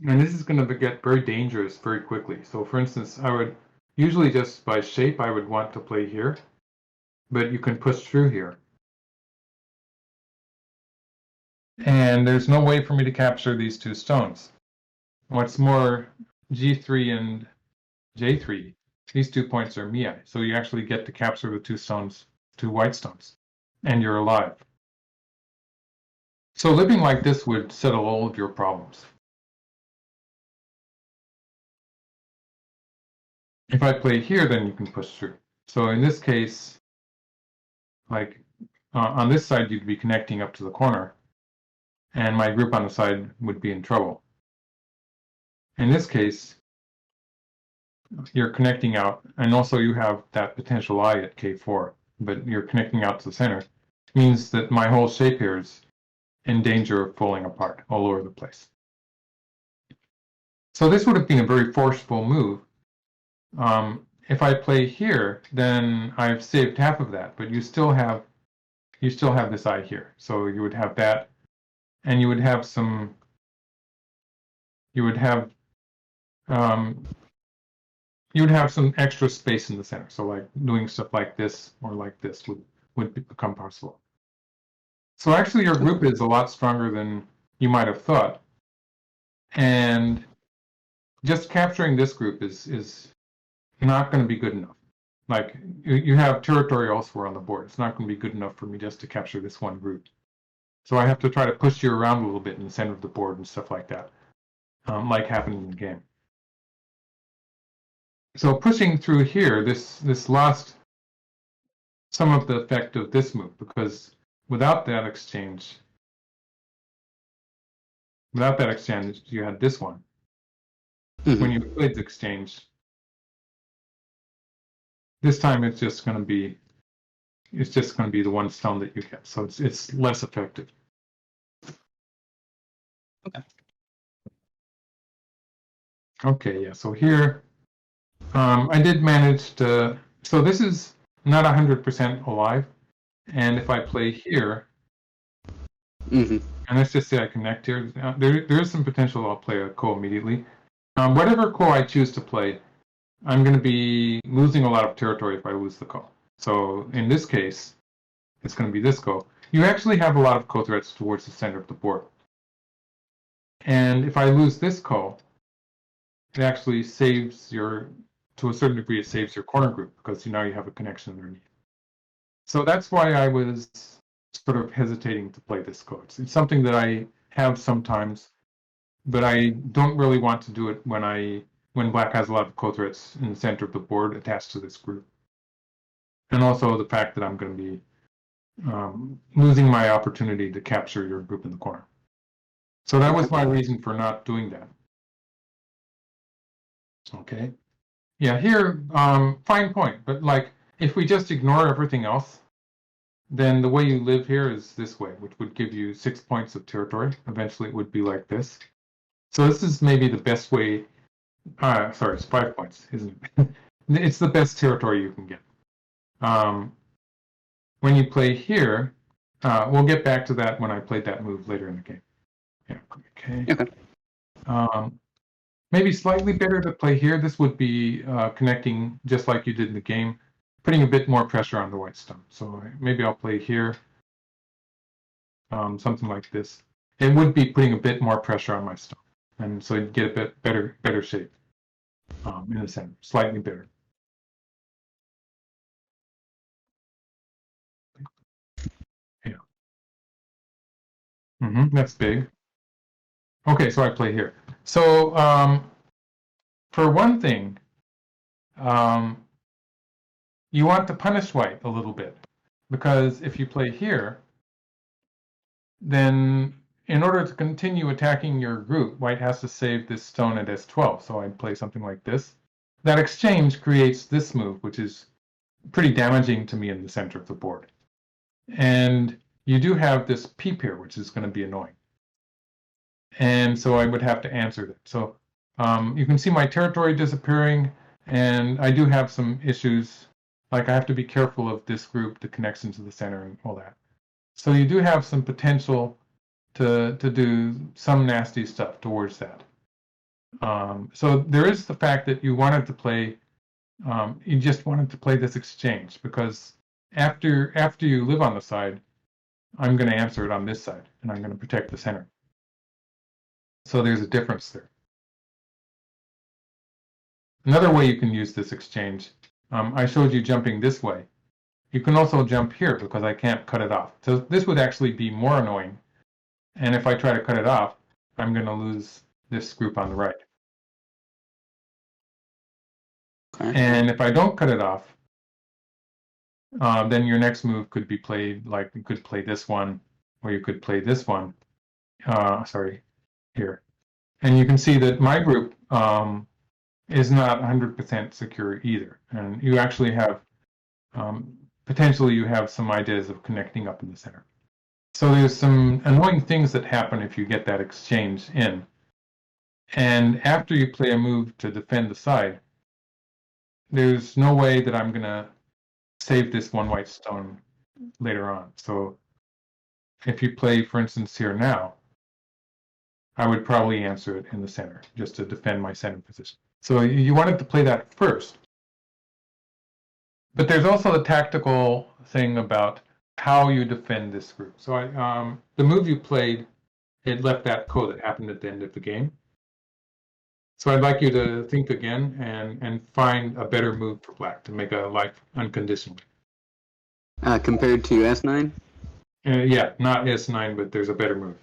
And this is going to get very dangerous very quickly. So for instance, I would usually just by shape, I would want to play here, but you can push through here. And there's no way for me to capture these two stones. What's more, G3 and J3, these 2 points are Mii. So you actually get to capture the two stones, two white stones, and you're alive. So living like this would settle all of your problems. If I play here, then you can push through. So in this case, like on this side, you'd be connecting up to the corner, and my group on the side would be in trouble. In this case, you're connecting out, and also you have that potential eye at K4, but you're connecting out to the center. It means that my whole shape here is in danger of falling apart all over the place. So this would have been a very forceful move. If I play here, then I've saved half of that, but you still have this eye here. So you would have that, and you would have some. You would have some extra space in the center. So like doing stuff like this or like this would become possible. So actually your group is a lot stronger than you might have thought. And just capturing this group is not going to be good enough. Like you have territory elsewhere on the board. It's not going to be good enough for me just to capture this one group. So I have to try to push you around a little bit in the center of the board and stuff like that, like happened in the game. So pushing through here, this lost some of the effect of this move, because without that exchange, you had this one. Mm-hmm. When you played the exchange, this time it's just going to be the one stone that you get. So it's less effective. Okay. Okay, yeah. So here, I did manage to. So this is not 100% alive, and if I play here, Mm-hmm. and let's just say I connect here, there is some potential I'll play a ko immediately. Whatever ko I choose to play, I'm going to be losing a lot of territory if I lose the ko. So in this case, it's going to be this ko. You actually have a lot of ko threats towards the center of the board. And if I lose this ko, it actually saves to a certain degree, it saves your corner group because now you have a connection underneath. So that's why I was sort of hesitating to play this ko. It's something that I have sometimes, but I don't really want to do it when black has a lot of ko threats in the center of the board attached to this group. And also the fact that I'm going to be losing my opportunity to capture your group in the corner. So that was my reason for not doing that. Okay. Yeah, here, fine point. But like, if we just ignore everything else, then the way you live here is this way, which would give you 6 points of territory. Eventually it would be like this. So this is maybe the best way. Sorry, it's 5 points, isn't it? It's the best territory you can get. When you play here, we'll get back to that when I played that move later in the game. Yeah, okay. Maybe slightly better to play here. This would be connecting just like you did in the game, putting a bit more pressure on the white stone. So maybe I'll play here, something like this. It would be putting a bit more pressure on my stone, and so you'd get a bit better shape in the center, slightly better. Yeah. That's big. Okay, so I play here. So for one thing, you want to punish white a little bit, because if you play here, then in order to continue attacking your group, white has to save this stone at S12. So I'd play something like this. That exchange creates this move, which is pretty damaging to me in the center of the board. And you do have this peep here, which is going to be annoying. And so I would have to answer that. So you can see my territory disappearing, and I do have some issues. Like I have to be careful of this group, the connection to the center and all that. So you do have some potential to do some nasty stuff towards that. So there is the fact that you wanted to play, you just wanted to play this exchange, because after you live on the side, I'm going to answer it on this side, and I'm going to protect the center. So there's a difference there. Another way you can use this exchange, I showed you jumping this way. You can also jump here because I can't cut it off. So this would actually be more annoying. And if I try to cut it off, I'm going to lose this group on the right. Okay. And if I don't cut it off, then your next move could be played, like you could play this one, or you could play this one. Sorry, here. And you can see that my group is not 100% secure either. And you actually have, potentially you have some ideas of connecting up in the center. So there's some annoying things that happen if you get that exchange in. And after you play a move to defend the side, there's no way that I'm going to save this one white stone later on. So if you play, for instance, here now, I would probably answer it in the center, just to defend my center position. So you wanted to play that first. But there's also the tactical thing about how you defend this group. So the move you played, it left that code that happened at the end of the game. So I'd like you to think again and find a better move for black to make a life unconditionally. Compared to S9? Yeah, not S9, but there's a better move.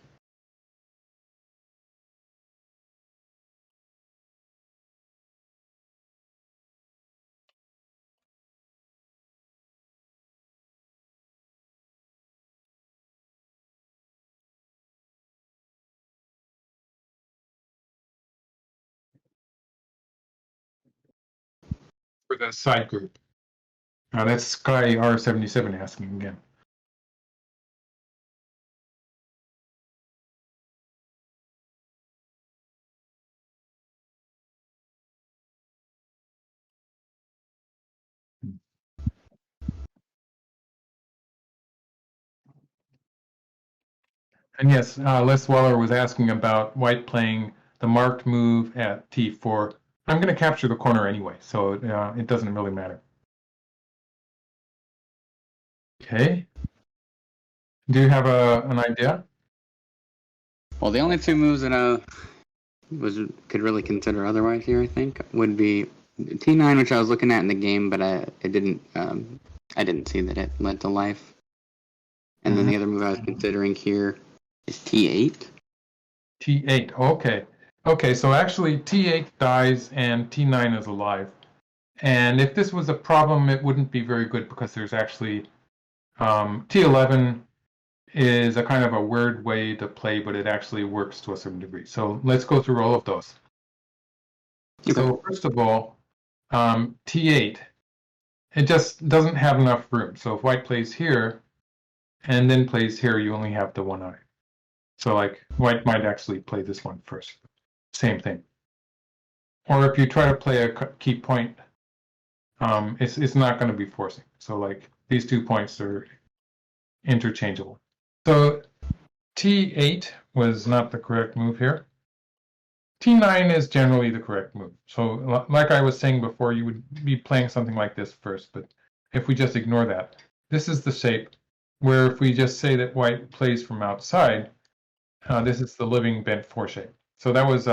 For the side group. Now that's Sky R77 asking again. And yes, Les Waller was asking about white playing the marked move at T4. I'm going to capture the corner anyway, so it doesn't really matter. Okay. Do you have an idea? Well, the only two moves that I could really consider otherwise here, I think, would be T9, which I was looking at in the game, but I didn't see that it led to life. And then the other move I was considering here is T8. T8, okay. Okay, so actually T8 dies and T9 is alive. And if this was a problem, it wouldn't be very good because there's actually T11 is a kind of a weird way to play, but it actually works to a certain degree. So let's go through all of those. Okay. So first of all, T8, it just doesn't have enough room. So if white plays here and then plays here, you only have the one eye. So like white might actually play this one first. Same thing. Or if you try to play a key point, it's not going to be forcing. So like these 2 points are interchangeable. So T8 was not the correct move here. T9 is generally the correct move. So like I was saying before, you would be playing something like this first, but if we just ignore that, this is the shape where if we just say that white plays from outside, this is the living bent 4 shape. So that was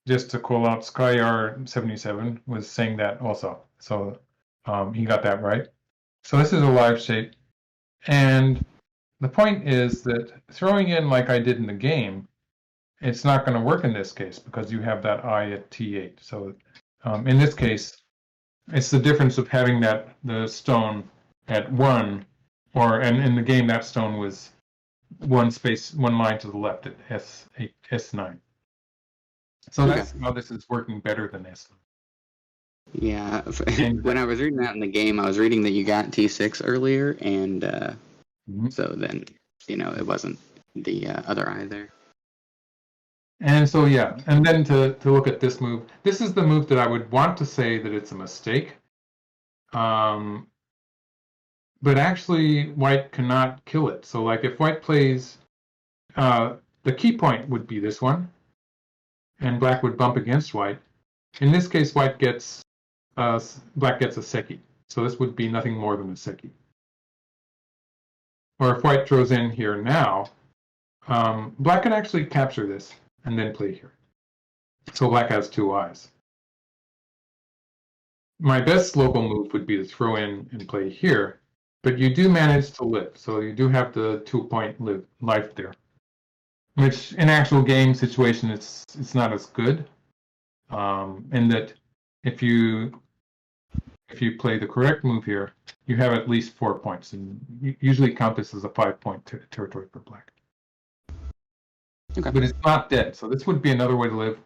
just to call out, Sky R77 was saying that also. So he got that right. So this is a live shape. And the point is that throwing in like I did in the game, it's not going to work in this case because you have that eye at T8. So in this case, it's the difference of having the stone at 1, and in the game that stone was one line to the left at S8, S9. So that's how this is working better than S9. Yeah, when I was reading that in the game, I was reading that you got T6 earlier, and so then, it wasn't the other eye there. And so, yeah, and then to look at this move, this is the move that I would want to say that it's a mistake. But actually, white cannot kill it. So like if white plays, the key point would be this one, and black would bump against white. In this case, black gets a seki. So this would be nothing more than a seki. Or if white throws in here now, black can actually capture this and then play here. So black has 2 eyes. My best local move would be to throw in and play here, but you do manage to live. So you do have the 2-point life there, which in actual game situation, it's not as good. In that if you play the correct move here, you have at least 4 points, and you usually count this as a 5-point territory for black. Okay. But it's not dead, so this would be another way to live,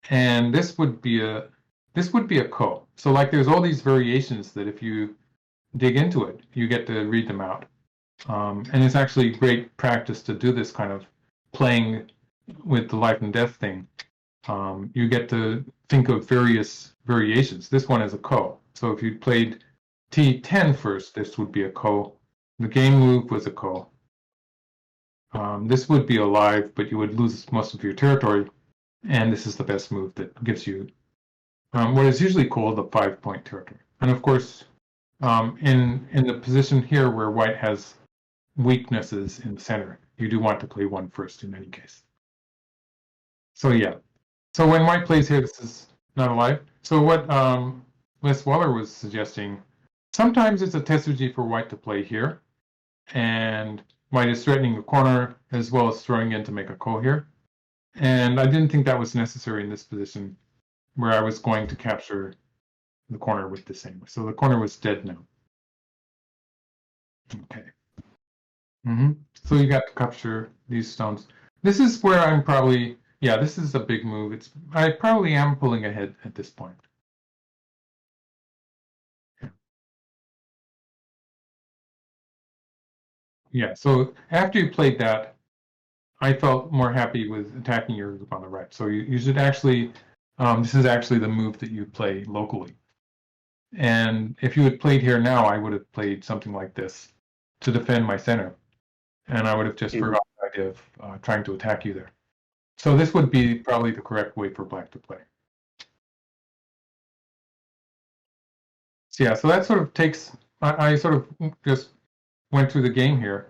and this would be a ko. So like there's all these variations that if you dig into it, you get to read them out, and it's actually great practice to do this kind of playing with the life and death thing. You get to think of various variations. This one is a ko. So if you played T10 first, this would be a ko. The game move was a ko. This would be alive, but you would lose most of your territory, and this is the best move that gives you what is usually called the 5-point territory. And of course, in the position here where white has weaknesses in the center, you do want to play one first in any case. So yeah. So when white plays here, this is not alive. So what Les Waller was suggesting, sometimes it's a test strategy for white to play here, and white is threatening the corner as well as throwing in to make a call here. And I didn't think that was necessary in this position where I was going to capture the corner with the same. So the corner was dead now. Okay. So you got to capture these stones. This is where I'm probably, yeah, this is a big move. I probably am pulling ahead at this point. Yeah, so after you played that, I felt more happy with attacking your group on the right. So you should actually, this is actually the move that you play locally. And if you had played here now, I would have played something like this to defend my center. And I would have just forgotten the idea of trying to attack you there. So this would be probably the correct way for black to play. So yeah, so that sort of takes, I sort of just went through the game here.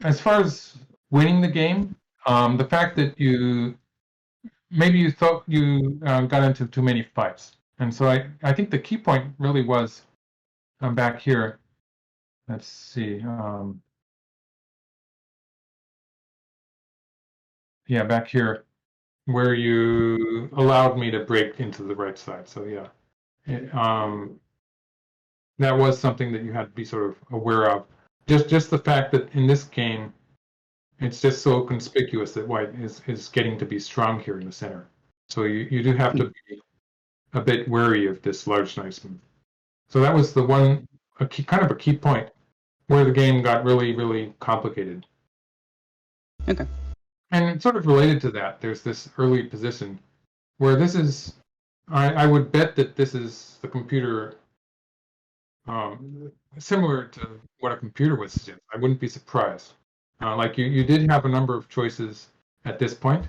As far as winning the game, the fact that maybe you thought you got into too many fights. And so I think the key point really was back here. Let's see. Yeah, back here where you allowed me to break into the right side. So yeah, that was something that you had to be sort of aware of. Just the fact that in this game, it's just so conspicuous that white is getting to be strong here in the center. So you do have to be a bit wary of this large nice move. So that was the one, kind of a key point where the game got really, really complicated. Okay. And it's sort of related to that. There's this early position where this is, I would bet that this is the computer, similar to what a computer would suggest. I wouldn't be surprised. Like you did have a number of choices at this point,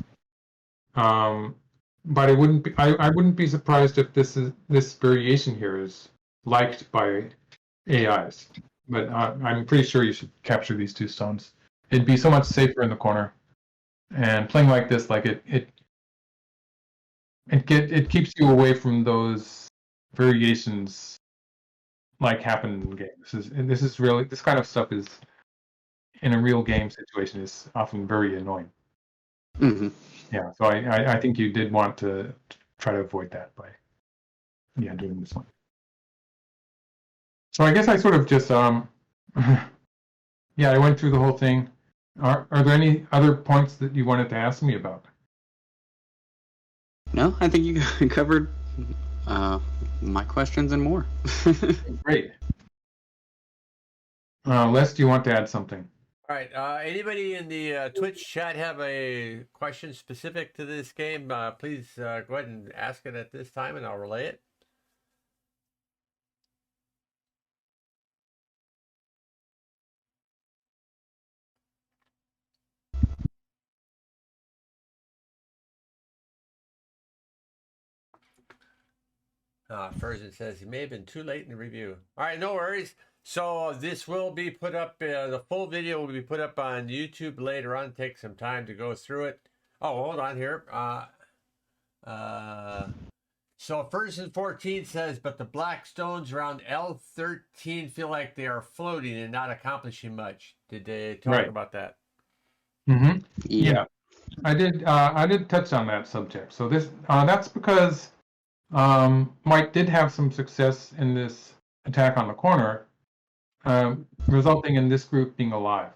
but I wouldn't be surprised if this variation here is liked by AIs. But I'm pretty sure you should capture these two stones. It'd be so much safer in the corner, and playing like this, like it keeps you away from those variations like happen in games. This kind of stuff is, in a real game situation, is often very annoying. Yeah, so I think you did want to try to avoid that by doing this one. So I guess I sort of just I went through the whole thing. Are there any other points that you wanted to ask me about? No, I think you covered my questions and more. Great. Les, do you want to add something? All right. Anybody in the Twitch chat have a question specific to this game? Please go ahead and ask it at this time, and I'll relay it. Ferguson says he may have been too late in the review. All right, no worries. So this will be put up, the full video will be put up on YouTube later on. Take some time to go through it. Oh, hold on here. So Ferguson 14 says, but the black stones around L13 feel like they are floating and not accomplishing much. Did they talk about that? Yeah, I did touch on that subject. So this that's because Mike did have some success in this attack on the corner, resulting in this group being alive.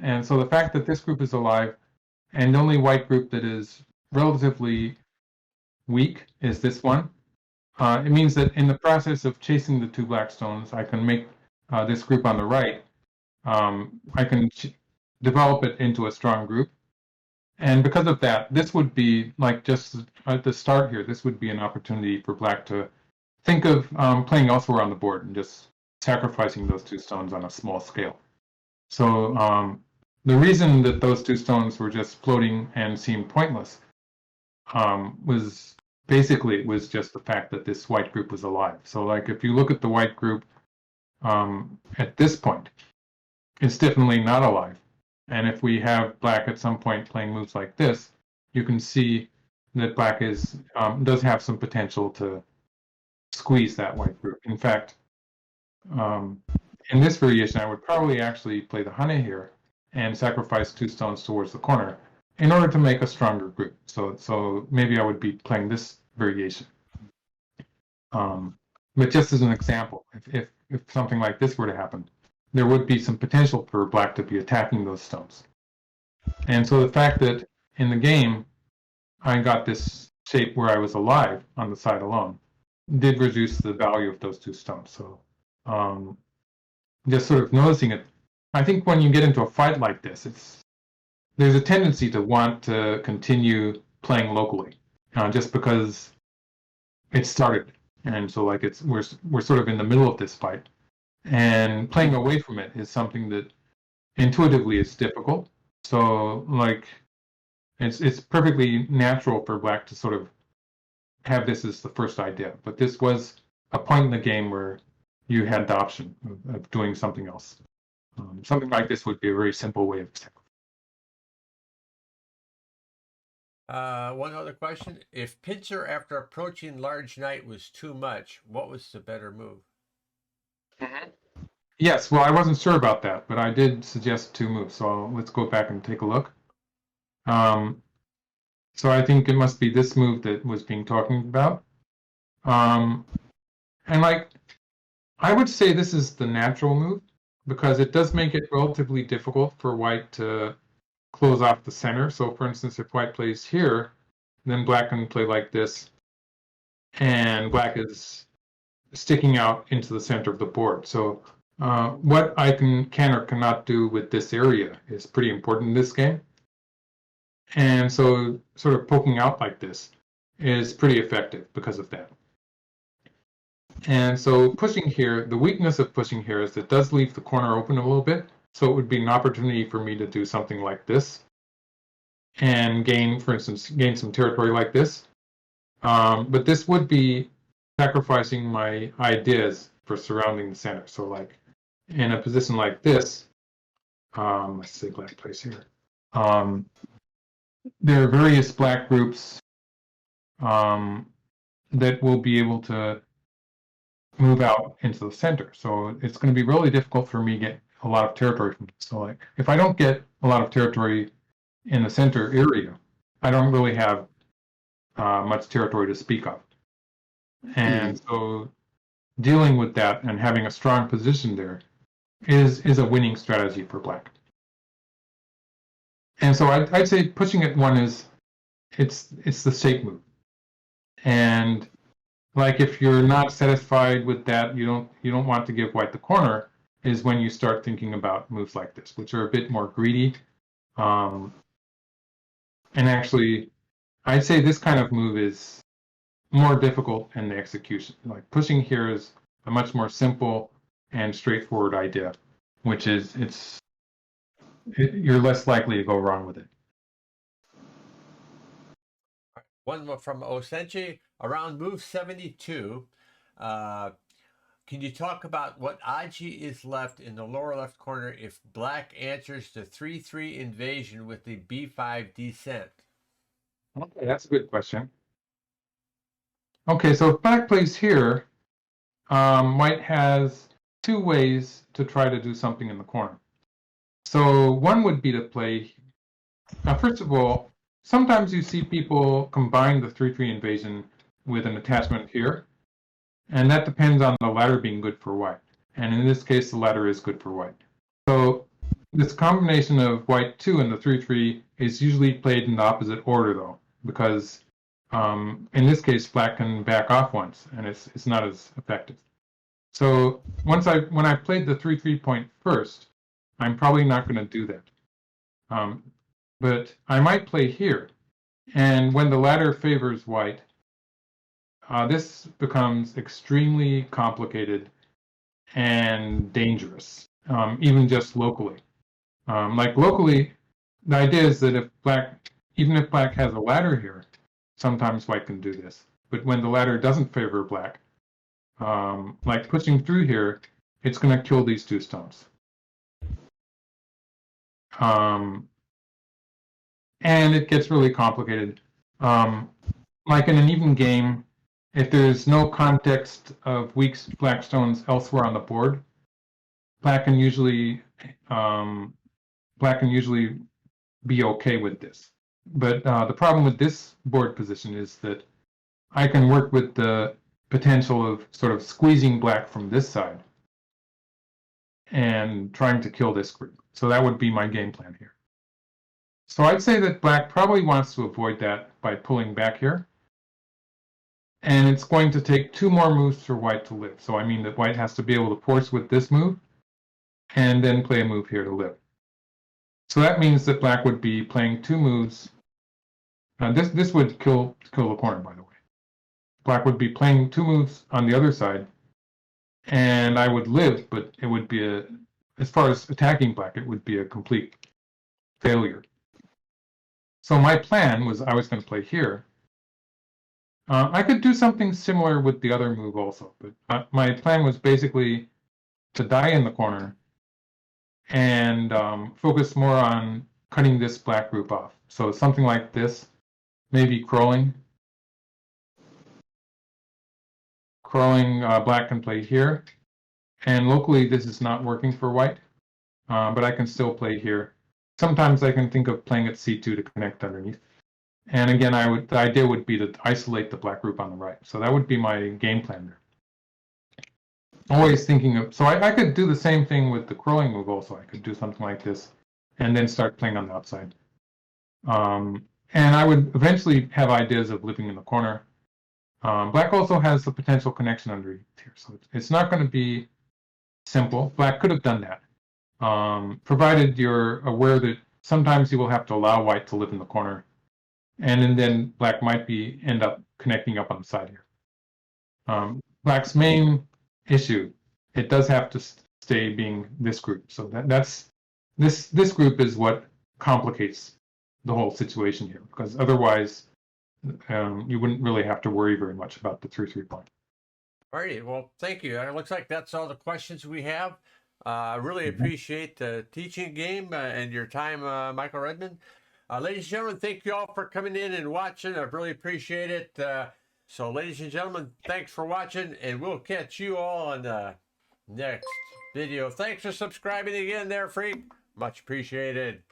And so the fact that this group is alive, and the only white group that is relatively weak is this one, it means that in the process of chasing the two black stones, I can make this group on the right, I can develop it into a strong group. And because of that, this would be, like, just at the start here, this would be an opportunity for black to think of playing elsewhere on the board and just sacrificing those two stones on a small scale. So the reason that those two stones were just floating and seemed pointless was basically it was just the fact that this white group was alive. So like if you look at the white group at this point, it's definitely not alive. And if we have black at some point playing moves like this, you can see that black is does have some potential to squeeze that white group. In fact, in this variation, I would probably actually play the honey here and sacrifice 2 stones towards the corner in order to make a stronger group. So maybe I would be playing this variation. But just as an example, if something like this were to happen, there would be some potential for black to be attacking those stones. And so the fact that in the game I got this shape where I was alive on the side alone did reduce the value of those 2 stones. So just sort of noticing it, I think when you get into a fight like this, there's a tendency to want to continue playing locally, just because it started, and so like we're sort of in the middle of this fight, and playing away from it is something that intuitively is difficult. So like it's perfectly natural for black to sort of have this as the first idea, but this was a point in the game where you had the option of doing something else. Something like this would be a very simple way of One other question. If pincer after approaching large knight was too much, what was the better move? Yes, well, I wasn't sure about that, but I did suggest 2 moves. So let's go back and take a look. So I think it must be this move that was being talking about. And like, I would say this is the natural move because it does make it relatively difficult for white to close off the center. So for instance, if white plays here, then black can play like this, and black is sticking out into the center of the board. So what I can or cannot do with this area is pretty important in this game. And so sort of poking out like this is pretty effective because of that. And so pushing here, the weakness of pushing here is it does leave the corner open a little bit. So it would be an opportunity for me to do something like this and gain, for instance, gain some territory like this. But this would be sacrificing my ideas for surrounding the center. So like in a position like this, let's say black plays here. There are various black groups that will be able to move out into the center. So it's going to be really difficult for me to get a lot of territory from this. So like if I don't get a lot of territory in the center area, I don't really have much territory to speak of. And so dealing with that and having a strong position there is a winning strategy for black. And so I'd say pushing at 1 is it's the safe move. And like if you're not satisfied with that, you don't want to give white the corner, is when you start thinking about moves like this, which are a bit more greedy. And actually, I'd say this kind of move is more difficult in the execution. Like pushing here is a much more simple and straightforward idea, which is you're less likely to go wrong with it. One more from Osenchi around move 72. Can you talk about what Aji is left in the lower left corner if black answers the 3-3 invasion with the b5 descent? Okay, that's a good question. Okay, so if black plays here, white has 2 ways to try to do something in the corner. So one would be to play, first of all, sometimes you see people combine the 3-3 invasion with an attachment here, and that depends on the ladder being good for white. And in this case, the ladder is good for white. So this combination of white 2 and the 3-3 is usually played in the opposite order, though, because in this case, black can back off once, and it's not as effective. So when I played the 3-3 point first, I'm probably not going to do that. But I might play here, and when the ladder favors white, this becomes extremely complicated and dangerous, even just locally. Like locally, the idea is that even if black has a ladder here, sometimes white can do this. But when the ladder doesn't favor black, like pushing through here, it's going to kill these 2 stones. And it gets really complicated. Like in an even game, if there's no context of weak black stones elsewhere on the board, black can usually be okay with this. But the problem with this board position is that I can work with the potential of sort of squeezing black from this side and trying to kill this group. So that would be my game plan here. So I'd say that black probably wants to avoid that by pulling back here. And it's going to take 2 more moves for white to live. So I mean that white has to be able to force with this move and then play a move here to live. So that means that black would be playing 2 moves. This would kill the corner, by the way. Black would be playing 2 moves on the other side, and I would live, but it would be as far as attacking black, it would be a complete failure. So my plan was I was going to play here. I could do something similar with the other move also, but my plan was basically to die in the corner and focus more on cutting this black group off. So something like this, maybe crawling. Black can play here. And locally, this is not working for white, but I can still play here. Sometimes I can think of playing at c2 to connect underneath. And again, the idea would be to isolate the black group on the right. So that would be my game plan there. Always thinking of, so I could do the same thing with the crawling move also. I could do something like this and then start playing on the outside. And I would eventually have ideas of living in the corner. Black also has the potential connection underneath here. So it's not going to be simple. Black could have done that, provided you're aware that sometimes you will have to allow white to live in the corner. And then black might end up connecting up on the side here. Black's main issue, it does have to stay being this group. So this group is what complicates the whole situation here, because otherwise you wouldn't really have to worry very much about the 3-3 point. All right. Well, thank you. It looks like that's all the questions we have. I really appreciate the teaching game and your time, Michael Redmond. Ladies and gentlemen, thank you all for coming in and watching. I really appreciate it. So, ladies and gentlemen, thanks for watching, and we'll catch you all on the next video. Thanks for subscribing again there, Freak. Much appreciated.